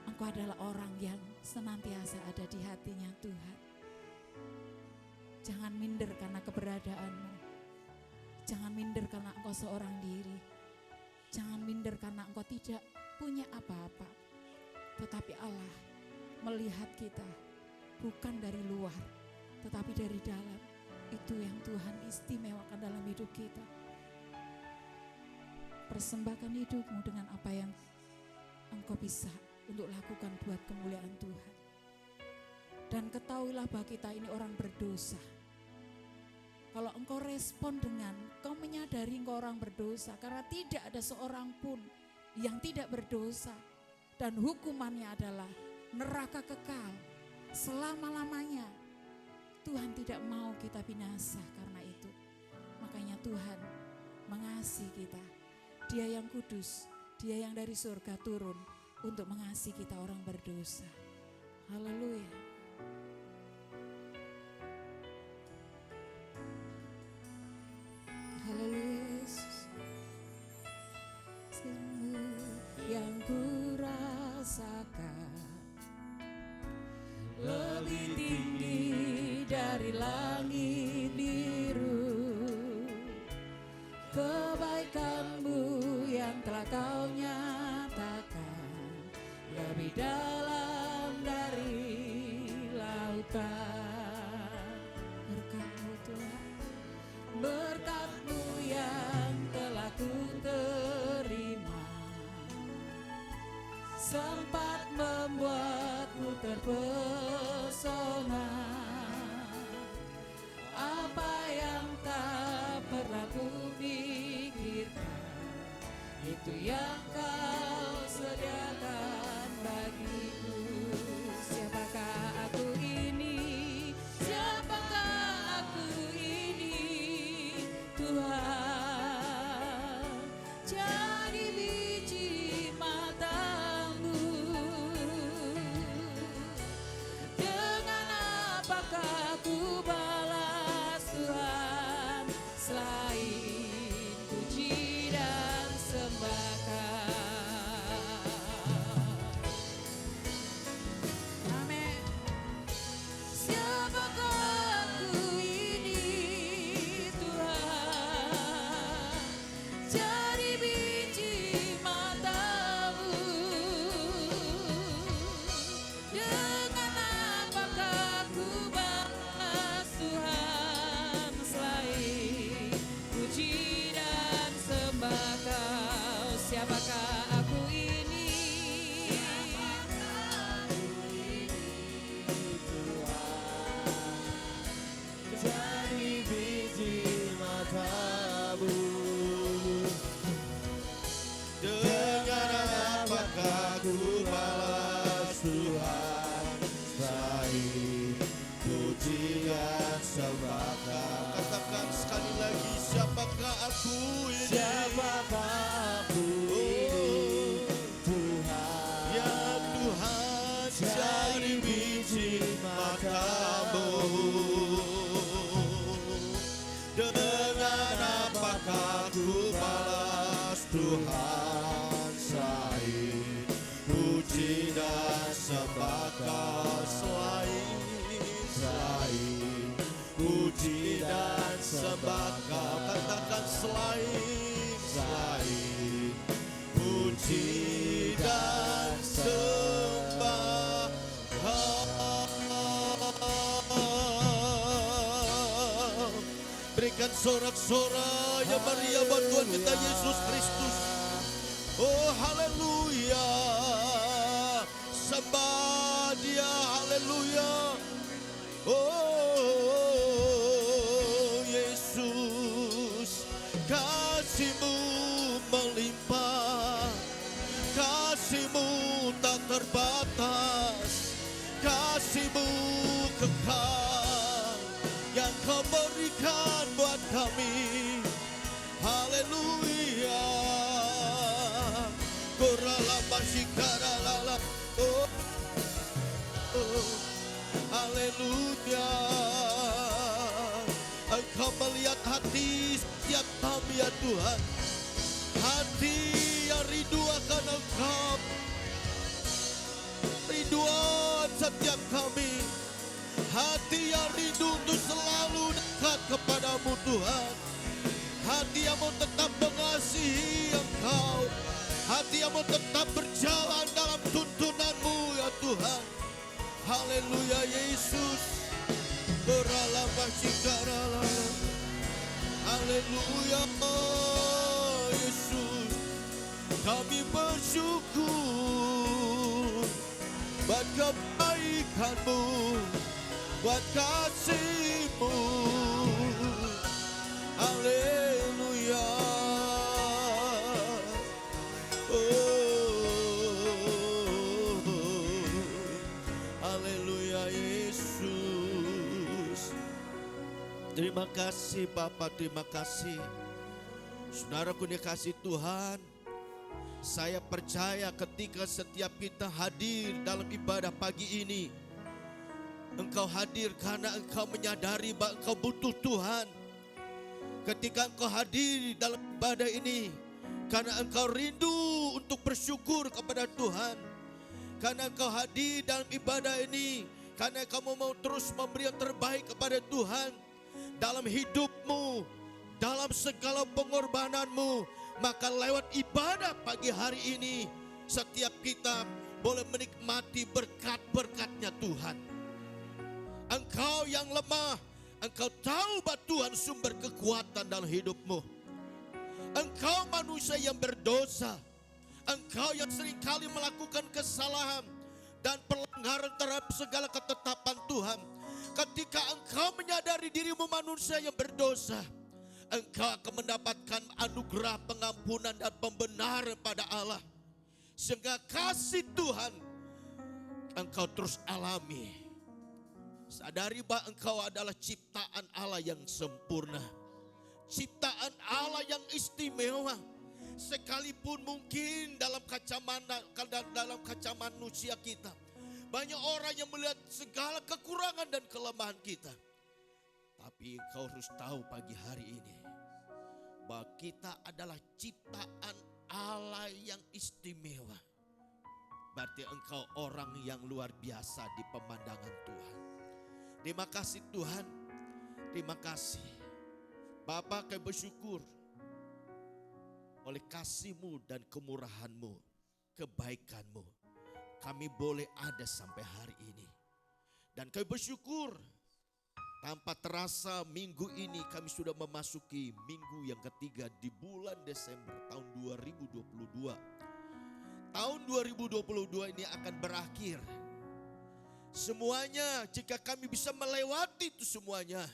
engkau adalah orang yang senantiasa ada di hatinya Tuhan. Jangan minder karena keberadaanmu. Jangan minder karena engkau seorang diri. Jangan minder karena engkau tidak punya apa-apa. Tetapi Allah melihat kita bukan dari luar, tetapi dari dalam. Itu yang Tuhan istimewakan dalam hidup kita. Persembahkan hidupmu dengan apa yang engkau bisa untuk lakukan buat kemuliaan Tuhan. Dan ketahuilah bahwa kita ini orang berdosa. Kalau engkau respon dengan kau menyadari engkau orang berdosa, karena tidak ada seorang pun yang tidak berdosa, dan hukumannya adalah neraka kekal selama-lamanya. Tuhan tidak mau kita binasa karena itu. Makanya Tuhan mengasihi kita. Dia yang kudus, Dia yang dari surga turun untuk mengasihi kita orang berdosa. Haleluya. Haleluya Yesus. Semua yang kurasakan lebih tinggi dari langit biru. Kebaikan-Mu yang telah Kau nyatakan lebih dalam dari lautan. Berkat-Mu Tuhan, berkat-Mu yang telah ku terima sempat membuatku terpesona. itu yang kau sediakan bagiku. Siapakah aku ini? Siapakah aku ini? Tuhan, jadi biji matamu. Dengan apakah ku balas Tuhan selain puji dan sembahkan. Amin. Siapakah aku ini, Tuhan? Jadi biji matamu. Dengan apakah ku balas Tuhan selain puji dan sembah Kau? Siapakah aku ini? Jadi biji matamu. Dengan apakah ku balas Tuhan selain puji dan sembah Kau? Katakan sekali lagi, siapakah aku ini? Siapakah aku ini? Tuhan, ya Tuhan, jadi biji matamu. Dengan apakah ku balas Tuhan selain puji dan sembah Kau? Selain puji dan sembah Kau. Katakan selain puji dan sembah Kau. Berikan sorak-sorak yang meriah buat Tuhan kita Yesus Kristus. Oh haleluya, sembah Dia, haleluya. Oh Yesus, kasih-Mu melimpah, kasih-Mu tak terbatas, kasih-Mu kekal yang Kau berikan buat kami. Haleluya. Koralama shikaralala. Oh, oh. Haleluya. Engkau melihat hati setiap kami ya Tuhan. Hati yang rindu akan Engkau. Rinduan setiap kami. Hati yang rindu untuk selalu dekat kepadamu Tuhan. Hati yang mau tetap mengasihi Engkau. Hati yang mau tetap berjalan dalam tuntunanmu ya Tuhan. Haleluya Yesus. Haleluya Yesus. Kami bersyukur buat kebaikan-Mu, buat kasih-Mu. Haleluya. Oh, haleluya Yesus. Terima kasih Bapa, terima kasih. Saudaraku dikasih Tuhan, saya percaya ketika setiap kita hadir dalam ibadah pagi ini, Engkau hadir karena Engkau menyadari bahwa Engkau butuh Tuhan. Ketika Engkau hadir dalam ibadah ini, karena Engkau rindu untuk bersyukur kepada Tuhan. Karena Engkau hadir dalam ibadah ini, karena kamu mau terus memberi yang terbaik kepada Tuhan dalam hidupmu, dalam segala pengorbananmu. Maka lewat ibadah pagi hari ini, setiap kita boleh menikmati berkat-berkatnya Tuhan. Engkau yang lemah, Engkau tahu bahwa Tuhan sumber kekuatan dalam hidupmu. Engkau manusia yang berdosa, Engkau yang seringkali melakukan kesalahan dan pelanggaran terhadap segala ketetapan Tuhan. Ketika engkau menyadari dirimu manusia yang berdosa, engkau akan mendapatkan anugerah pengampunan dan pembenaran pada Allah. Sehingga kasih Tuhan engkau terus alami. Sadari bahwa engkau adalah ciptaan Allah yang sempurna. Ciptaan Allah yang istimewa. Sekalipun mungkin dalam kaca manusia kita, banyak orang yang melihat segala kekurangan dan kelemahan kita. Tapi engkau harus tahu pagi hari ini bahwa kita adalah ciptaan Allah yang istimewa. Berarti engkau orang yang luar biasa di pemandangan Tuhan. Terima kasih Tuhan. Terima kasih. Bapa, kami bersyukur oleh kasih-Mu dan kemurahan-Mu, kebaikan-Mu, kami boleh ada sampai hari ini. Dan kami bersyukur tanpa terasa minggu ini kami sudah memasuki minggu yang ketiga di bulan Desember tahun 2022. Tahun 2022 ini akan berakhir. Semuanya jika kami bisa melewati itu semuanya,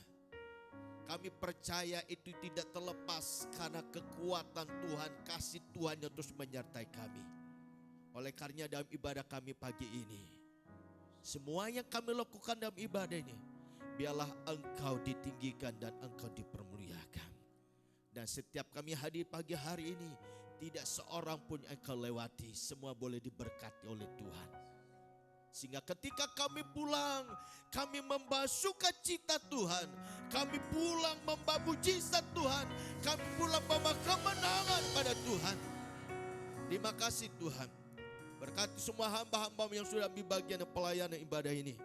kami percaya itu tidak terlepas karena kekuatan Tuhan, kasih Tuhan yang terus menyertai kami. Oleh karenanya dalam ibadah kami pagi ini, semua yang kami lakukan dalam ibadah ini, biarlah Engkau ditinggikan dan Engkau dipermuliakan. Dan setiap kami hadir pagi hari ini, tidak seorang pun yang Engkau lewati, semua boleh diberkati oleh Tuhan. Sehingga ketika kami pulang, kami membawa sukacita Tuhan. Kami pulang membawa mujizat Tuhan. Kami pulang membawa kemenangan pada Tuhan. Terima kasih Tuhan. Berkati semua hamba-hamba yang sudah ambil bagian pelayanan ibadah ini.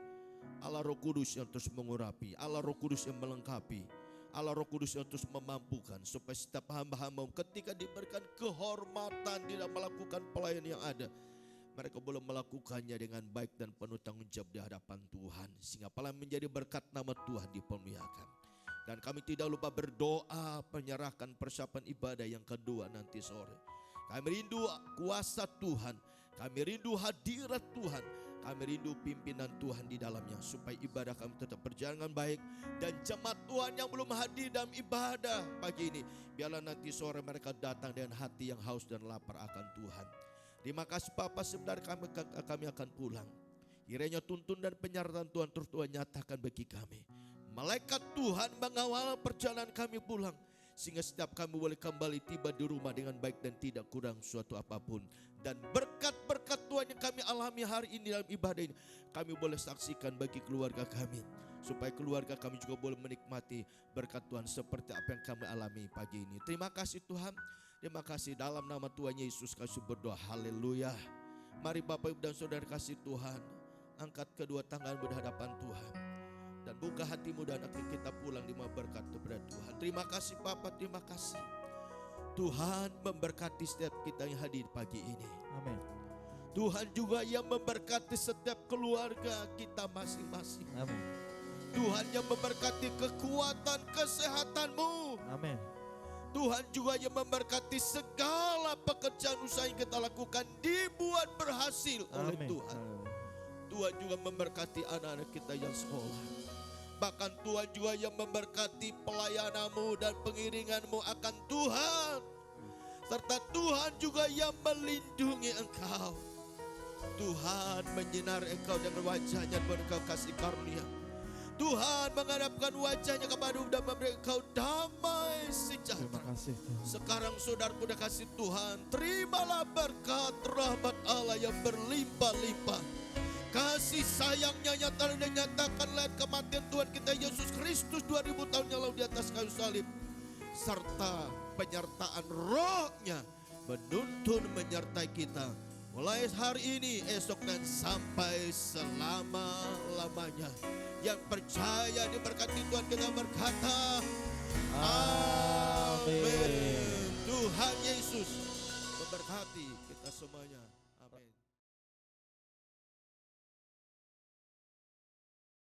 Allah Roh Kudus yang terus mengurapi. Allah Roh Kudus yang melengkapi. Allah Roh Kudus yang terus memampukan. Supaya setiap hamba-hamba ketika diberikan kehormatan di dalam melakukan pelayanan yang ada, mereka boleh melakukannya dengan baik dan penuh tanggung jawab di hadapan Tuhan. Sehingga pelayan menjadi berkat nama Tuhan dipermuliakan. Dan kami tidak lupa berdoa penyerahkan persiapan ibadah yang kedua nanti sore. Kami rindu kuasa Tuhan. Kami rindu hadirat Tuhan. Kami rindu pimpinan Tuhan di dalamnya. Supaya ibadah kami tetap berjalan dengan baik. Dan jemaat Tuhan yang belum hadir dalam ibadah pagi ini, biarlah nanti sore mereka datang dengan hati yang haus dan lapar akan Tuhan. Terima kasih Bapa, sebentar kami akan pulang. Kiranya tuntun dan penyertaan Tuhan terus Tuhan nyatakan bagi kami. Malaikat Tuhan mengawal perjalanan kami pulang. Sehingga setiap kami boleh kembali tiba di rumah dengan baik dan tidak kurang suatu apapun. Dan berkat-berkat Tuhan yang kami alami hari ini dalam ibadah ini, kami boleh saksikan bagi keluarga kami. Supaya keluarga kami juga boleh menikmati berkat Tuhan seperti apa yang kami alami pagi ini. Terima kasih Tuhan. Terima kasih dalam nama Tuhan Yesus kami berdoa. Haleluya. Mari Bapak Ibu dan Saudara kasih Tuhan, angkat kedua tangan berhadapan Tuhan. Dan buka hatimu dan akhir kita pulang di berkat kepada Tuhan. Terima kasih Bapak, terima kasih. Tuhan memberkati setiap kita yang hadir pagi ini. Amin. Tuhan juga yang memberkati setiap keluarga kita masing-masing. Amin. Tuhan yang memberkati kekuatan kesehatanmu. Amin. Tuhan juga yang memberkati segala pekerjaan usaha yang kita lakukan dibuat berhasil oleh Amin. Tuhan. Tuhan juga memberkati anak-anak kita yang sekolah. Bahkan Tuhan juga yang memberkati pelayananmu dan pengiringanmu akan Tuhan. Serta Tuhan juga yang melindungi engkau. Tuhan menyinari engkau dengan wajahnya dan engkau kasih karunia. Tuhan menghadapkan wajahnya kepadamu dan memberi engkau damai sejahtera. Terima kasih Tuhan. Sekarang saudaraku udah kasih Tuhan, terimalah berkat rahmat Allah yang berlimpah-limpah. Kasih sayangnya nyata dan nyatakan lewat kematian Tuhan kita Yesus Kristus 2000 tahun yang lalu di atas kayu salib. Serta penyertaan rohnya menuntun menyertai kita. Mulai hari ini, esok dan sampai selama-lamanya. Yang percaya diberkati Tuhan kita berkata, Amin. Tuhan Yesus memberkati kita semuanya.